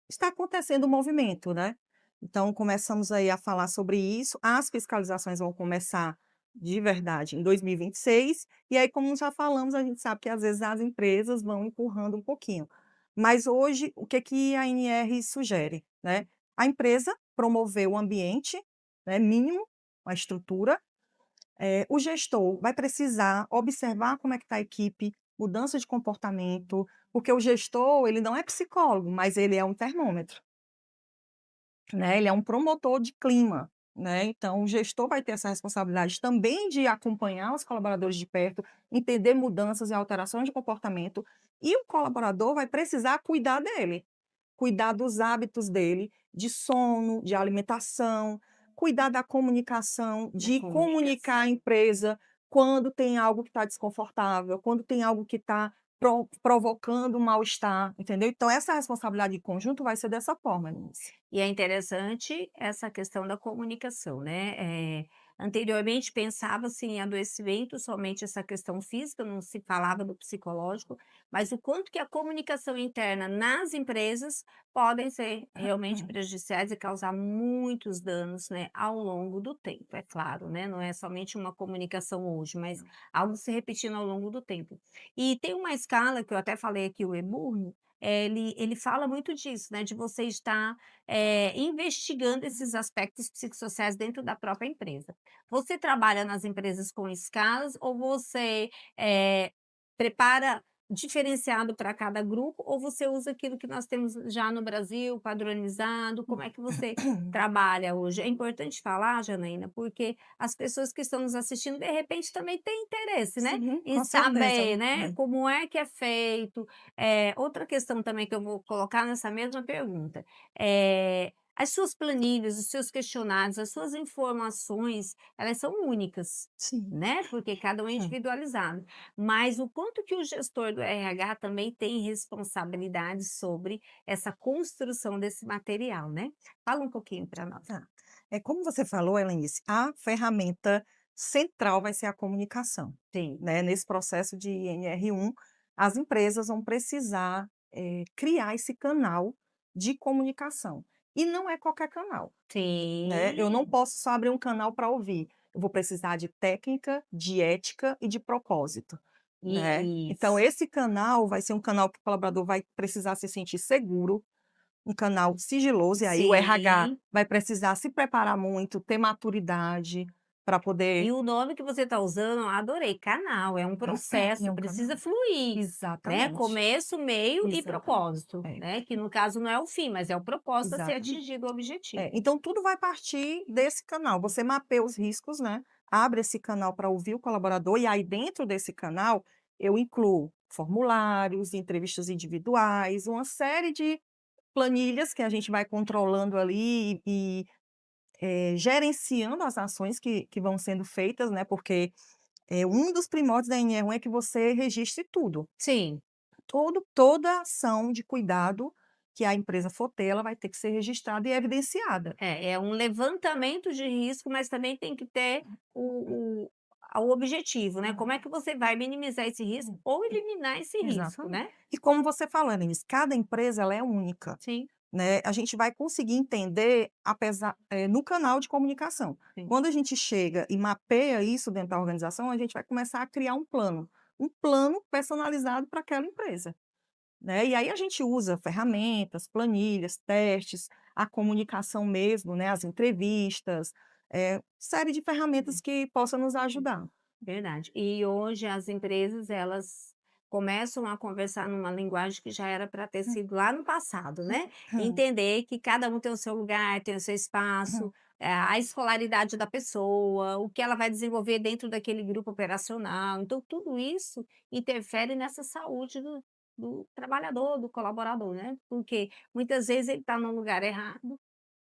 está acontecendo um movimento, né? Então começamos aí a falar sobre isso, as fiscalizações vão começar de verdade em 2026, e aí como já falamos, a gente sabe que às vezes as empresas vão empurrando um pouquinho. Mas hoje, o que que a ANR sugere, né? A empresa promover o ambiente, né, mínimo, a estrutura, o gestor vai precisar observar como é que está a equipe, mudança de comportamento, porque o gestor, ele não é psicólogo, mas ele é um termômetro, né, ele é um promotor de clima, né, então o gestor vai ter essa responsabilidade também de acompanhar os colaboradores de perto, entender mudanças e alterações de comportamento, e o colaborador vai precisar cuidar dele, cuidar dos hábitos dele, de sono, de alimentação, cuidar da comunicação, Da de comunicar à empresa quando tem algo que está desconfortável, quando tem algo que está provocando um mal-estar, entendeu? Então, essa responsabilidade em conjunto vai ser dessa forma, Nice. E é interessante essa questão da comunicação, né? Anteriormente pensava-se em adoecimento somente essa questão física, não se falava do psicológico, mas o quanto que a comunicação interna nas empresas podem ser realmente prejudiciais e causar muitos danos, né, ao longo do tempo, é claro, né? Não é somente uma comunicação hoje, mas algo se repetindo ao longo do tempo. E tem uma escala que eu até falei aqui, o Eburne, ele fala muito disso, né? De você estar investigando esses aspectos psicossociais dentro da própria empresa. Você trabalha nas empresas com escalas ou você prepara diferenciado para cada grupo ou você usa aquilo que nós temos já no Brasil, padronizado? Como é que você trabalha hoje? É importante falar, Janaína, porque as pessoas que estão nos assistindo, de repente, também têm interesse, né? Sim, Em com certeza. saber, né? Como é que é feito. Outra questão também que eu vou colocar nessa mesma pergunta. As suas planilhas, os seus questionários, as suas informações, elas são únicas, Sim. né? Porque cada um é individualizado. Mas o quanto que o gestor do RH também tem responsabilidade sobre essa construção desse material, né? Fala um pouquinho para nós. Tá. Como você falou, Helenice, a ferramenta central vai ser a comunicação, Sim, né? Nesse processo de NR1, as empresas vão precisar, criar esse canal de comunicação. E não é qualquer canal, né? Eu não sim, posso só abrir um canal para ouvir. Eu vou precisar de técnica, de ética e de propósito, né? Então, isso. esse canal vai ser um canal que o colaborador vai precisar se sentir seguro, um canal sigiloso, e aí o RH Sim. vai precisar se preparar muito, ter maturidade para poder. E o nome que você está usando, eu adorei, canal, é um processo, É um precisa canal. fluir, né? Exatamente. Começo, meio e Exatamente. propósito, né? Que no caso não é o fim, mas é o propósito a ser Exatamente. atingido o objetivo. Então tudo vai partir desse canal. Você mapeia os riscos, né? Abre esse canal para ouvir o colaborador, e aí dentro desse canal eu incluo formulários, entrevistas individuais, uma série de planilhas que a gente vai controlando ali e gerenciando as ações que vão sendo feitas, né? Porque um dos primórdios da NR1 é que você registre tudo. Sim, Toda ação de cuidado que a empresa for ter, ela vai ter que ser registrada e evidenciada. é um levantamento de risco, mas também tem que ter o objetivo, né? Como é que você vai minimizar esse risco ou eliminar esse risco, Exatamente. né? E como você falou, Denise, cada empresa ela é única, Sim, né? A gente vai conseguir entender no canal de comunicação. sim. Quando a gente chega e mapeia isso dentro da organização, a gente vai começar a criar um plano personalizado para aquela empresa, né? E aí a gente usa ferramentas, planilhas, testes, a comunicação mesmo, né? As entrevistas, série de ferramentas que possam nos ajudar. Verdade. E hoje as empresas, elas começam a conversar numa linguagem que já era para ter sido lá no passado, né? Entender que cada um tem o seu lugar, tem o seu espaço, a escolaridade da pessoa, o que ela vai desenvolver dentro daquele grupo operacional. Então, tudo isso interfere nessa saúde do trabalhador, do colaborador, né? Porque muitas vezes ele está no lugar errado,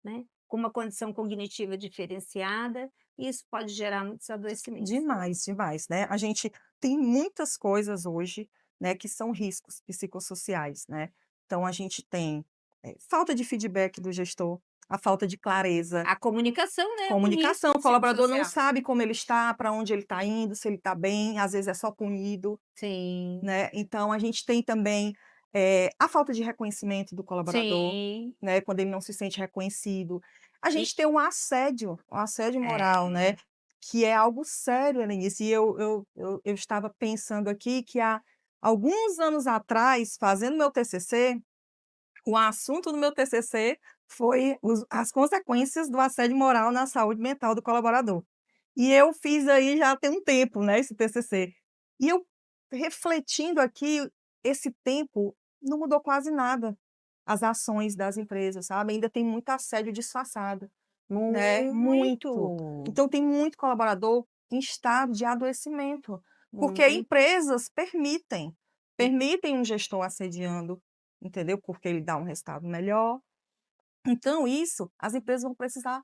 né? Com uma condição cognitiva diferenciada, e isso pode gerar muitos adoecimentos. Demais, demais, né? A gente tem muitas coisas hoje, né, que são riscos psicossociais, né? Então a gente tem falta de feedback do gestor, a falta de clareza, A comunicação, né, é um comunicação, risco o colaborador não psicossocial. sabe como ele está, para onde ele está indo, se ele está bem, às vezes é só punido, Sim, né? Então a gente tem também a falta de reconhecimento do colaborador, sim. né? Quando ele não se sente reconhecido. A E gente tem um assédio moral, é. né? Que é algo sério, Helenice. E eu estava pensando aqui que há alguns anos atrás, fazendo meu TCC, o assunto do meu TCC foi as consequências do assédio moral na saúde mental do colaborador. E eu fiz aí já tem um tempo, né, esse TCC. E eu refletindo aqui, esse tempo não mudou quase nada as ações das empresas, sabe? Ainda tem muito assédio disfarçado, né? Muito. Muito, Então tem muito colaborador em estado de adoecimento, porque muito. empresas permitem um gestor assediando, entendeu? Porque ele dá um resultado melhor. Então isso, as empresas vão precisar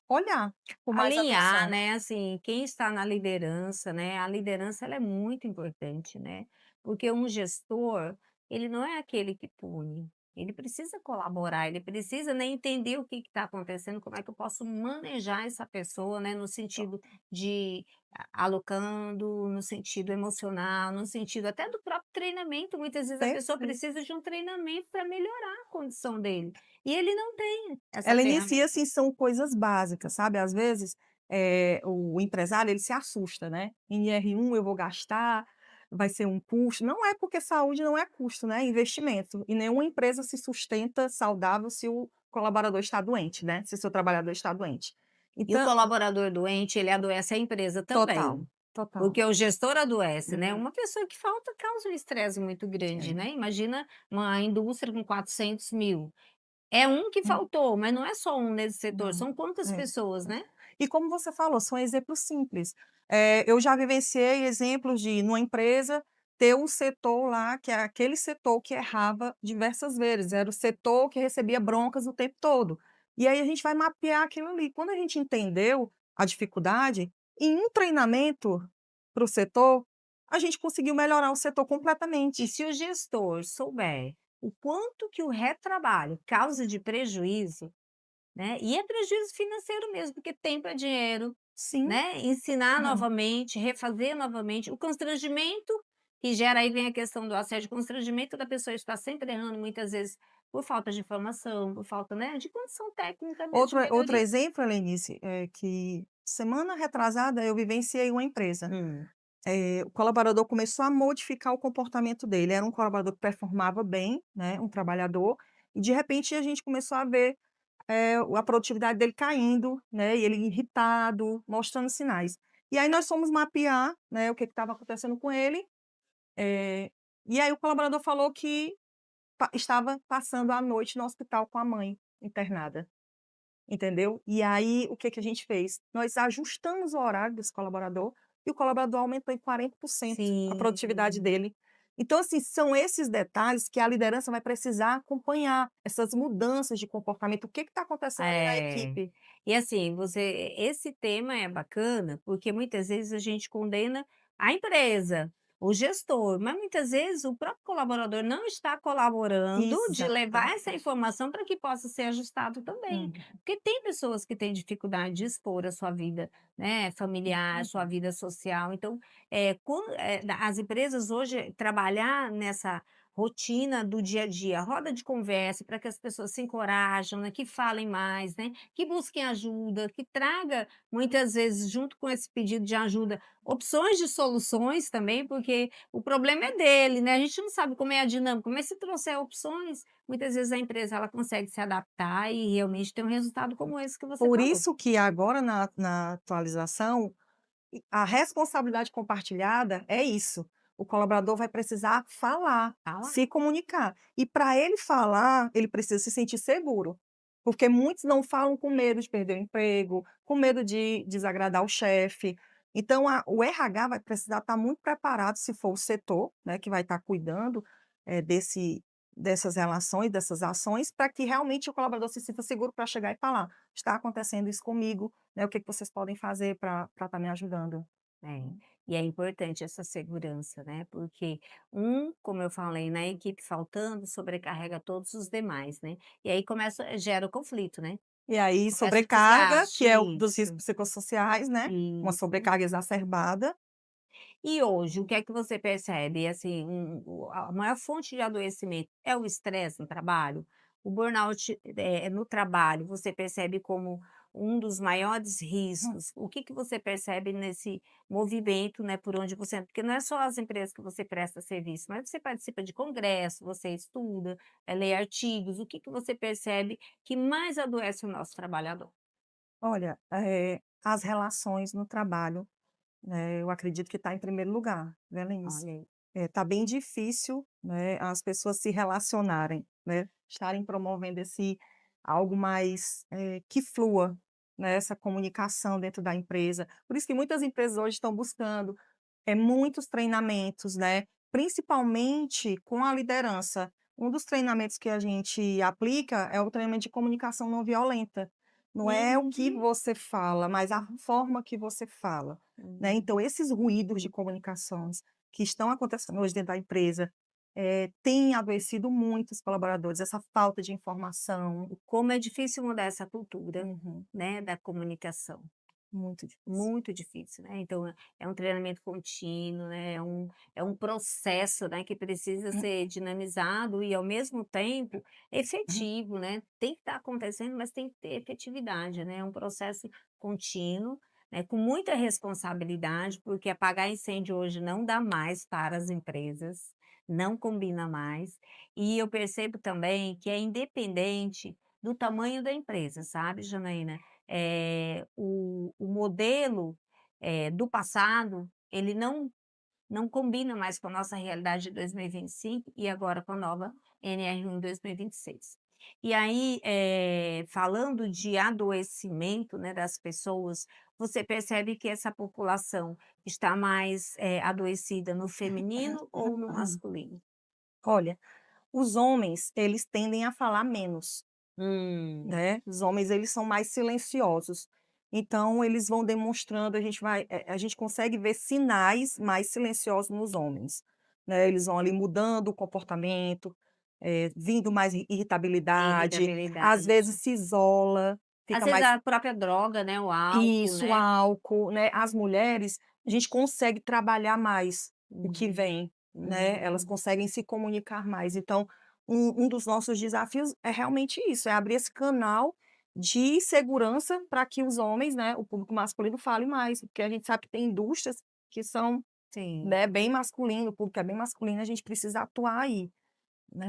olhar com mais Alinhar, atenção. né, assim, quem está na liderança, né, a liderança ela é muito importante, né, porque um gestor, ele não é aquele que pune, ele precisa colaborar, ele precisa, né, entender o que está acontecendo, como é que eu posso manejar essa pessoa, né, no sentido de alocando, no sentido emocional, no sentido até do próprio treinamento, muitas vezes a pessoa Perfeito. precisa de um treinamento para melhorar a condição dele, e ele não tem essa Ela inicia, ferramenta. assim, são coisas básicas, sabe, às vezes, o empresário ele se assusta, né, em IR1 eu vou gastar, vai ser um custo, não é porque saúde não é custo, né, é investimento, e nenhuma empresa se sustenta saudável se o colaborador está doente, né, se o seu trabalhador está doente. E o Então colaborador doente, ele adoece a empresa total, também, total. porque o gestor adoece, né. Uhum. Uma pessoa que falta causa um estresse muito grande, É. né. Imagina uma indústria com 400.000. É um que Hum, faltou, mas não é só um nesse setor, não. são quantas É. pessoas, né. E como você falou, são exemplos simples. Eu já vivenciei exemplos de, numa empresa, ter um setor lá, que é aquele setor que errava diversas vezes, era o setor que recebia broncas o tempo todo. E aí a gente vai mapear aquilo ali. Quando a gente entendeu a dificuldade, em um treinamento para o setor, a gente conseguiu melhorar o setor E completamente. se o gestor souber o quanto que o retrabalho causa de prejuízo, né, e é prejuízo financeiro mesmo, porque tempo é dinheiro, Sim. né, ensinar Hum. novamente, refazer novamente, o constrangimento que gera, aí vem a questão do assédio, o constrangimento da pessoa estar sempre errando, muitas vezes por falta de informação, por falta, né, de condição técnica mesmo de Outro melhoria. exemplo, Helenice, é que semana retrasada eu vivenciei uma empresa. Hum. O colaborador começou a modificar o comportamento dele. Era um colaborador que performava bem, né, um trabalhador, e de repente a gente começou a ver, a produtividade dele caindo, né, e ele irritado, mostrando sinais. E aí nós fomos mapear, né, o que estava acontecendo com ele, eh, e aí o colaborador falou que estava passando a noite no hospital com a mãe internada. Entendeu? E aí, o que que a gente fez? Nós ajustamos o horário desse colaborador e o colaborador aumentou em 40% a produtividade Sim. dele. Então, assim, são esses detalhes que a liderança vai precisar acompanhar, essas mudanças de comportamento. O que está acontecendo ali na É. equipe? E assim, esse tema é bacana, porque muitas vezes a gente condena a empresa, o gestor, mas muitas vezes o próprio colaborador não está colaborando de levar essa Exatamente. informação para que possa ser ajustado também. Uhum. Porque tem pessoas que têm dificuldade de expor a sua vida, né, familiar, sua Uhum. vida social. Então, as empresas hoje trabalhar nessa rotina do dia a dia, roda de conversa para que as pessoas se encorajam, né, que falem mais, né, que busquem ajuda, que traga muitas vezes junto com esse pedido de ajuda, opções de soluções também, porque o problema é dele, né, a gente não sabe como é a dinâmica, mas se trouxer opções, muitas vezes a empresa ela consegue se adaptar e realmente ter um resultado como esse que você Por falou. isso que agora na atualização, a responsabilidade compartilhada é isso. O colaborador vai precisar falar, Fala. se comunicar. E para ele falar, ele precisa se sentir seguro. Porque muitos não falam com medo de perder o emprego, com medo de desagradar o chefe. Então, o RH vai precisar estar muito preparado, se for o setor, né, que vai estar cuidando, dessas relações, dessas ações, para que realmente o colaborador se sinta seguro para chegar e falar: está acontecendo isso comigo, né? O que que vocês podem fazer para estar me ajudando? É, e é importante essa segurança, né, porque como eu falei, na equipe faltando, sobrecarrega todos os demais, né, e aí gera o conflito, né, E aí, começa o sobrecarga, que desgaste, é o dos isso, riscos psicossociais, né? Uma isso. sobrecarga exacerbada. E hoje, o que é que você percebe, assim, a maior fonte de adoecimento é o estresse no trabalho? O burnout, no trabalho, você percebe como um dos maiores riscos? O que que você percebe nesse movimento, né, por onde você porque não é só as empresas que você presta serviço, mas você participa de congresso, você estuda, lê artigos, o que que você percebe que mais adoece o nosso trabalhador? Olha, as relações no trabalho, né, eu acredito que está em primeiro lugar, né, Lenice? Olha aí. Tá bem difícil, né, as pessoas se relacionarem, né, estarem promovendo algo mais, que flua, né, essa comunicação dentro da empresa. Por isso que muitas empresas hoje estão buscando, muitos treinamentos, né, principalmente com a liderança. Um dos treinamentos que a gente aplica é o treinamento de comunicação não violenta. Não é o que Uhum. você fala, mas a forma que você fala, né. Hum. Então esses ruídos de comunicações que estão acontecendo hoje dentro da empresa, têm adoecido muito os colaboradores, essa falta de informação. Como é difícil mudar essa cultura, Uhum. né, da comunicação. Muito difícil. Muito difícil, né, então é um treinamento contínuo, né, é um processo, né, que precisa ser dinamizado e ao mesmo tempo efetivo, né, tem que estar acontecendo, mas tem que ter efetividade, né, é um processo contínuo, né, com muita responsabilidade, porque apagar incêndio hoje não dá mais para as empresas, não combina mais, e eu percebo também que é independente do tamanho da empresa, sabe, Janaína? O modelo, do passado, ele não combina mais com a nossa realidade de 2025 e agora com a nova NR1 em 2026. E aí, falando de adoecimento, né, das pessoas, você percebe que essa população está mais, adoecida no feminino ou no masculino? Olha, os homens, eles tendem a falar menos, Hum, né, os homens eles são mais silenciosos, então eles vão demonstrando, a gente consegue ver sinais mais silenciosos nos homens, né, eles vão ali mudando o comportamento, vindo mais irritabilidade, às irritabilidade. vezes se isola, Às fica vezes mais. a própria droga, né, o álcool, Isso, né. álcool, né, as mulheres, a gente consegue trabalhar mais o que Uhum, vem, né, elas uhum. conseguem se comunicar mais. Então, um dos nossos desafios é realmente isso, é abrir esse canal de segurança para que os homens, né, o público masculino fale mais, porque a gente sabe que tem indústrias que são, Sim. né, bem masculino, o público é bem masculino, a gente precisa atuar aí,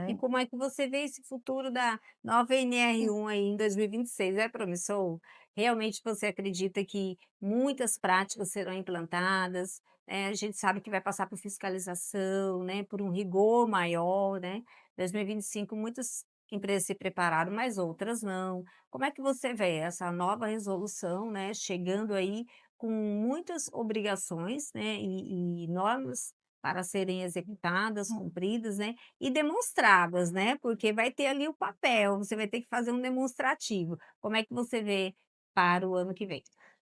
E né. como é que você vê esse futuro da nova NR1 aí em 2026? É promissor? Realmente você acredita que muitas práticas serão implantadas? A gente sabe que vai passar por fiscalização, né, por um rigor maior, né? 2025 muitas empresas se prepararam, mas outras não. Como é que você vê essa nova resolução, né, chegando aí com muitas obrigações, né, e normas para serem executadas, cumpridas, né? E demonstradas, né, porque vai ter ali o papel, você vai ter que fazer um demonstrativo. Como é que você vê para o ano que vem?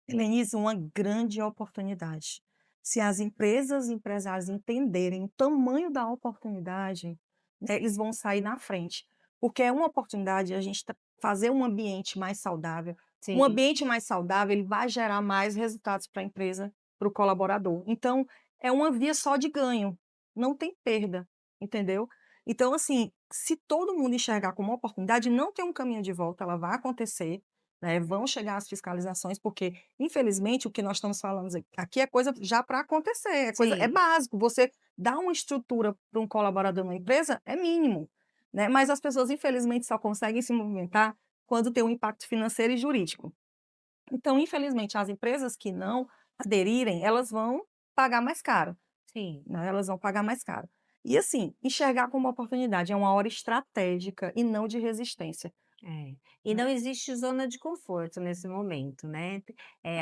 Helenise, uma grande oportunidade. Se as empresas e empresários entenderem o tamanho da oportunidade, né, eles vão sair na frente. Porque é uma oportunidade de a gente fazer um ambiente mais saudável. Um Sim, ambiente mais saudável, ele vai gerar mais resultados para a empresa, para o colaborador. Então, é uma via só de ganho, não tem perda, entendeu? Então, assim, se todo mundo enxergar como uma oportunidade, não tem um caminho de volta, ela vai acontecer, né, vão chegar as fiscalizações, porque infelizmente o que nós estamos falando aqui é coisa já para acontecer, é sim, básico, você dar uma estrutura para um colaborador numa empresa é mínimo, né, mas as pessoas infelizmente só conseguem se movimentar quando tem um impacto financeiro e jurídico. Então, infelizmente, as empresas que não aderirem, elas vão pagar mais caro, sim. né, elas vão pagar mais caro. E assim, enxergar como uma oportunidade é uma hora estratégica e não de resistência, É. E né. não existe zona de conforto nesse momento, né?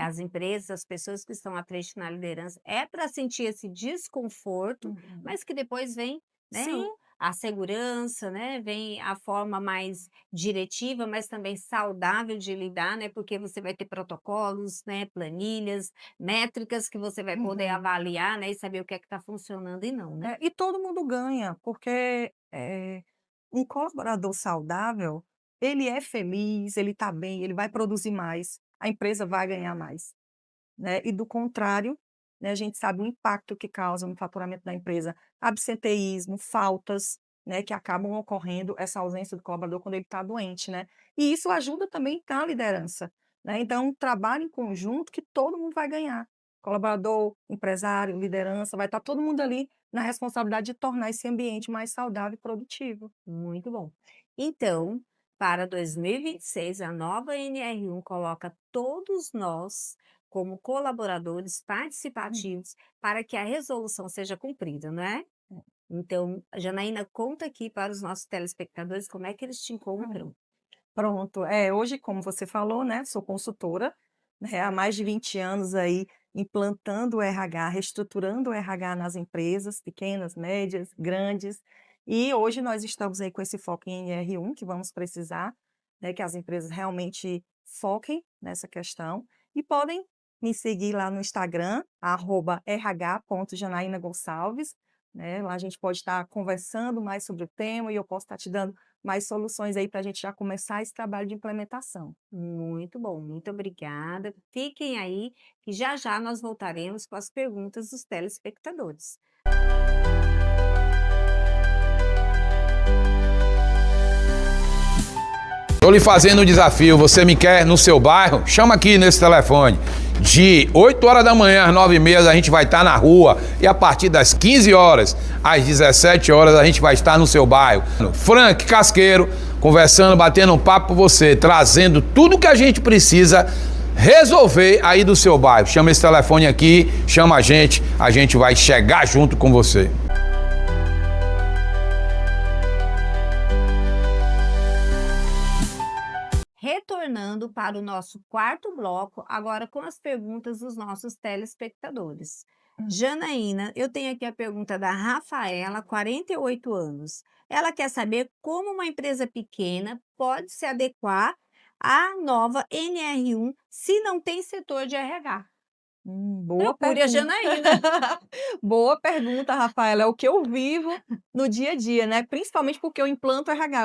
As empresas, as pessoas que estão à frente na liderança, é para sentir esse desconforto, Uhum. mas que depois vem, né, Sim. a segurança, né, vem a forma mais diretiva, mas também saudável de lidar, né, porque você vai ter protocolos, né, planilhas, métricas que você vai poder Uhum. avaliar, né, e saber o que é que está funcionando e não, né? E todo mundo ganha, porque, um colaborador saudável, ele é feliz, ele está bem, ele vai produzir mais, a empresa vai ganhar mais, né. E do contrário, né, a gente sabe o impacto que causa no faturamento da empresa, absenteísmo, faltas, né, que acabam ocorrendo, essa ausência do colaborador quando ele está doente, né. E isso ajuda também na liderança, né. Então, um trabalho em conjunto que todo mundo vai ganhar. Colaborador, empresário, liderança, vai estar todo mundo ali na responsabilidade de tornar esse ambiente mais saudável e produtivo. Muito bom. Então, para 2026, a nova NR1 coloca todos nós como colaboradores Hum. participativos para que a resolução seja cumprida, não é? Então, Janaína, conta aqui para os nossos telespectadores como é que eles te Hum. encontram. Pronto, hoje, como você falou, né, sou consultora, né, há mais de 20 anos aí implantando o RH, reestruturando o RH nas empresas, pequenas, médias, grandes, e hoje nós estamos aí com esse foco em NR1, que vamos precisar, né, que as empresas realmente foquem nessa questão, e podem me seguir lá no Instagram, @rh.janaínagonçalves, né, lá a gente pode estar conversando mais sobre o tema e eu posso estar te dando mais soluções aí para a gente já começar esse trabalho de implementação. Muito bom, muito obrigada. Fiquem aí, que já já nós voltaremos com as perguntas dos telespectadores. Estou lhe fazendo um desafio. Você me quer no seu bairro? Chama aqui nesse telefone. De 8 horas da manhã às 9h30 a gente vai estar na rua. E a partir das 15 horas às 17 horas a gente vai estar no seu bairro. Frank Casqueiro, conversando, batendo um papo com você, trazendo tudo que a gente precisa resolver aí do seu bairro. Chama esse telefone aqui, chama a gente vai chegar junto com você. Retornando para o nosso quarto bloco, agora com as perguntas dos nossos telespectadores. Janaína, eu tenho aqui a pergunta da Rafaela, 48 anos. Ela quer saber como uma empresa pequena pode se adequar à nova NR1 se não tem setor de RH. Boa Procure a pergunta. Janaína. Boa pergunta, Rafaela. É o que eu vivo no dia a dia, né? Principalmente porque eu implanto RH,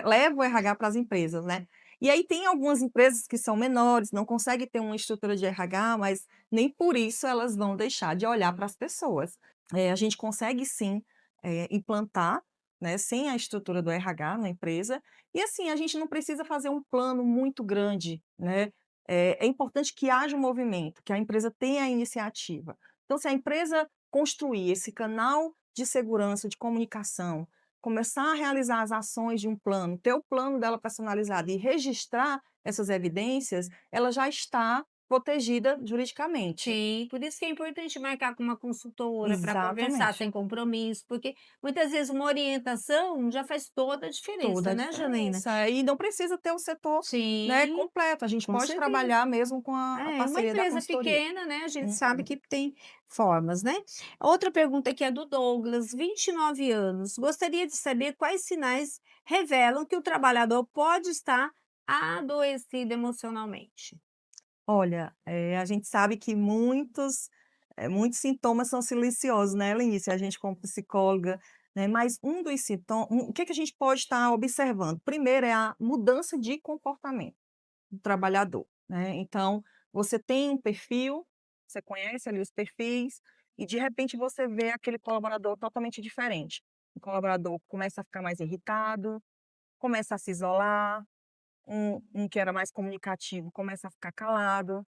levo o RH para as empresas, né? E aí tem algumas empresas que são menores, não conseguem ter uma estrutura de RH, mas nem por isso elas vão deixar de olhar para as pessoas. A gente consegue sim implantar, né, sem a estrutura do RH na empresa, e assim, a gente não precisa fazer um plano muito grande, né? É importante que haja um movimento, que a empresa tenha a iniciativa. Então, se a empresa construir esse canal de segurança, de comunicação, começar a realizar as ações de um plano, ter o plano dela personalizado e registrar essas evidências, ela já está protegida juridicamente. Sim, por isso que é importante marcar com uma consultora para conversar Exatamente. sem compromisso, porque muitas vezes uma orientação já faz toda a Toda diferença, a né, Janaína? diferença. E não precisa ter o setor, né, Sim, completo. A gente com pode certeza. trabalhar mesmo com a É, uma parceria da empresa consultoria. pequena, né, a gente sabe Uhum. que tem formas, né? Outra pergunta aqui é do Douglas, 29 anos. Gostaria de saber quais sinais revelam que o trabalhador pode estar adoecido emocionalmente. Olha, a gente sabe que muitos sintomas são silenciosos, né, Lenice, a gente como psicóloga, né, mas um dos sintomas, o que que a gente pode estar observando? Primeiro é a mudança de comportamento do trabalhador, né, então, você tem um perfil, você conhece ali os perfis, e de repente você vê aquele colaborador totalmente diferente. O colaborador começa a ficar mais irritado, começa a se isolar, um que era mais comunicativo começa a ficar calado.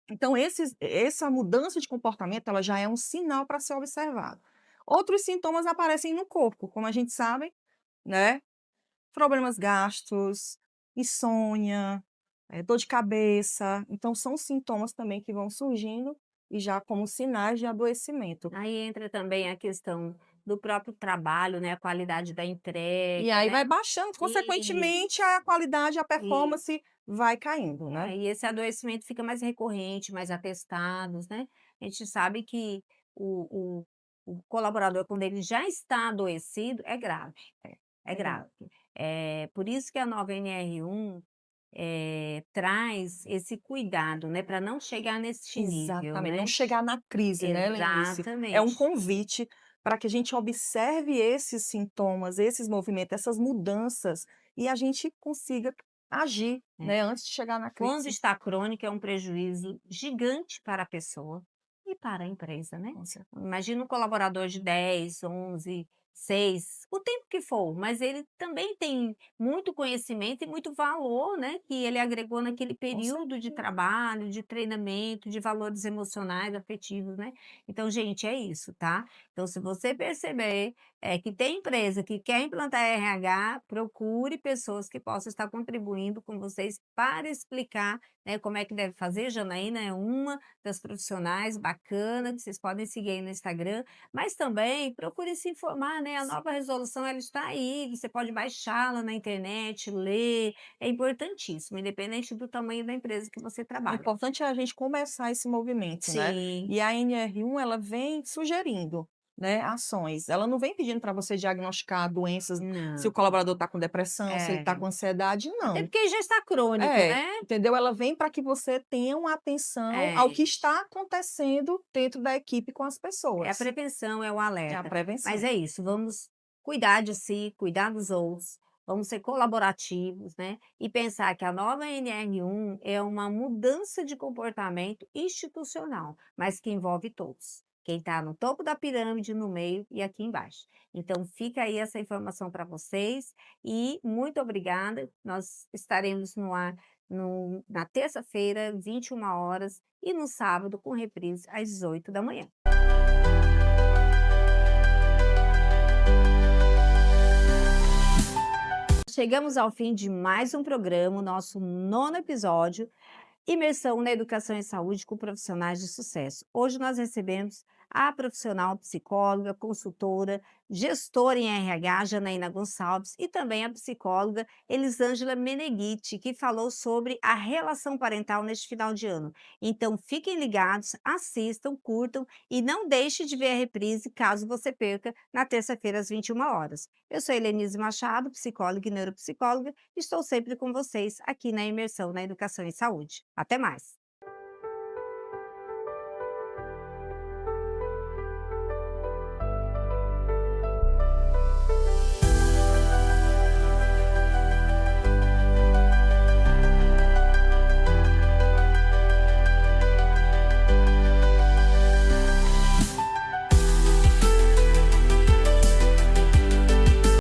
Então essa mudança de comportamento, ela já é um sinal para ser observado. Outros sintomas aparecem no corpo, como a gente sabe, né, problemas gastros, insônia, dor de cabeça, então são sintomas também que vão surgindo e já como sinais de adoecimento. Aí entra também a questão do próprio trabalho, né, a qualidade da E entrega, aí né? vai baixando, E, consequentemente a qualidade, a e performance vai caindo, né. aí esse adoecimento fica mais recorrente, mais atestados, né? A gente sabe que o o colaborador, quando ele já está adoecido, é grave, é grave. Por isso que a nova NR1 traz esse cuidado, né, para não chegar nesse nível, Exatamente, não né? chegar na crise, né, Lenice? É um Exatamente. convite para que a gente observe esses sintomas, esses movimentos, essas mudanças, e a gente consiga agir, É. né, antes de chegar na Quando crise. está crônico, é um prejuízo gigante para a pessoa e para a empresa, né? Com certeza. Imagina um colaborador de 10, 11, 6, o tempo que for, mas ele também tem muito conhecimento e muito valor, né, que ele agregou naquele Com período de certeza. trabalho, de treinamento, de valores emocionais, afetivos, né? Então, gente, é isso, tá? Então, se você perceber que tem empresa que quer implantar RH, procure pessoas que possam estar contribuindo com vocês para explicar, né, como é que deve fazer. Janaína é uma das profissionais bacana que vocês podem seguir aí no Instagram, mas também procure se informar, né? A nova resolução ela está aí, você pode baixá-la na internet, ler, é importantíssimo, independente do tamanho da empresa que você O trabalha. importante é a gente começar esse movimento, né? Sim, E a NR1 ela vem sugerindo, né, ações. Ela não vem pedindo para você diagnosticar doenças, se o não, colaborador está com depressão, se ele está é, com ansiedade, até não. porque já está crônico, né? Entendeu? Ela vem para que você tenha uma atenção ao É. que está acontecendo dentro da equipe com as É a pessoas. prevenção, é o É a alerta. Mas prevenção. é isso, vamos cuidar de si, cuidar dos outros, vamos ser colaborativos, né? E pensar que a nova NR1 é uma mudança de comportamento institucional, mas que envolve todos. Quem está no topo da pirâmide, no meio e aqui embaixo. Então, fica aí essa informação para vocês e muito obrigada. Nós estaremos no ar na terça-feira, 21 horas, e no sábado, com reprise às 18 da manhã. Chegamos ao fim de mais um programa, o nosso 9º episódio, Imersão na Educação e Saúde com Profissionais de Sucesso. Hoje nós recebemos a profissional psicóloga, consultora, gestora em RH, Janaína Gonçalves, e também a psicóloga Elisângela Meneghitti, que falou sobre a relação parental neste final de ano. Então fiquem ligados, assistam, curtam e não deixe de ver a reprise caso você perca na terça-feira às 21 horas. Eu sou Helenise Machado, psicóloga e neuropsicóloga, e estou sempre com vocês aqui na Imersão na Educação e Saúde. Até mais!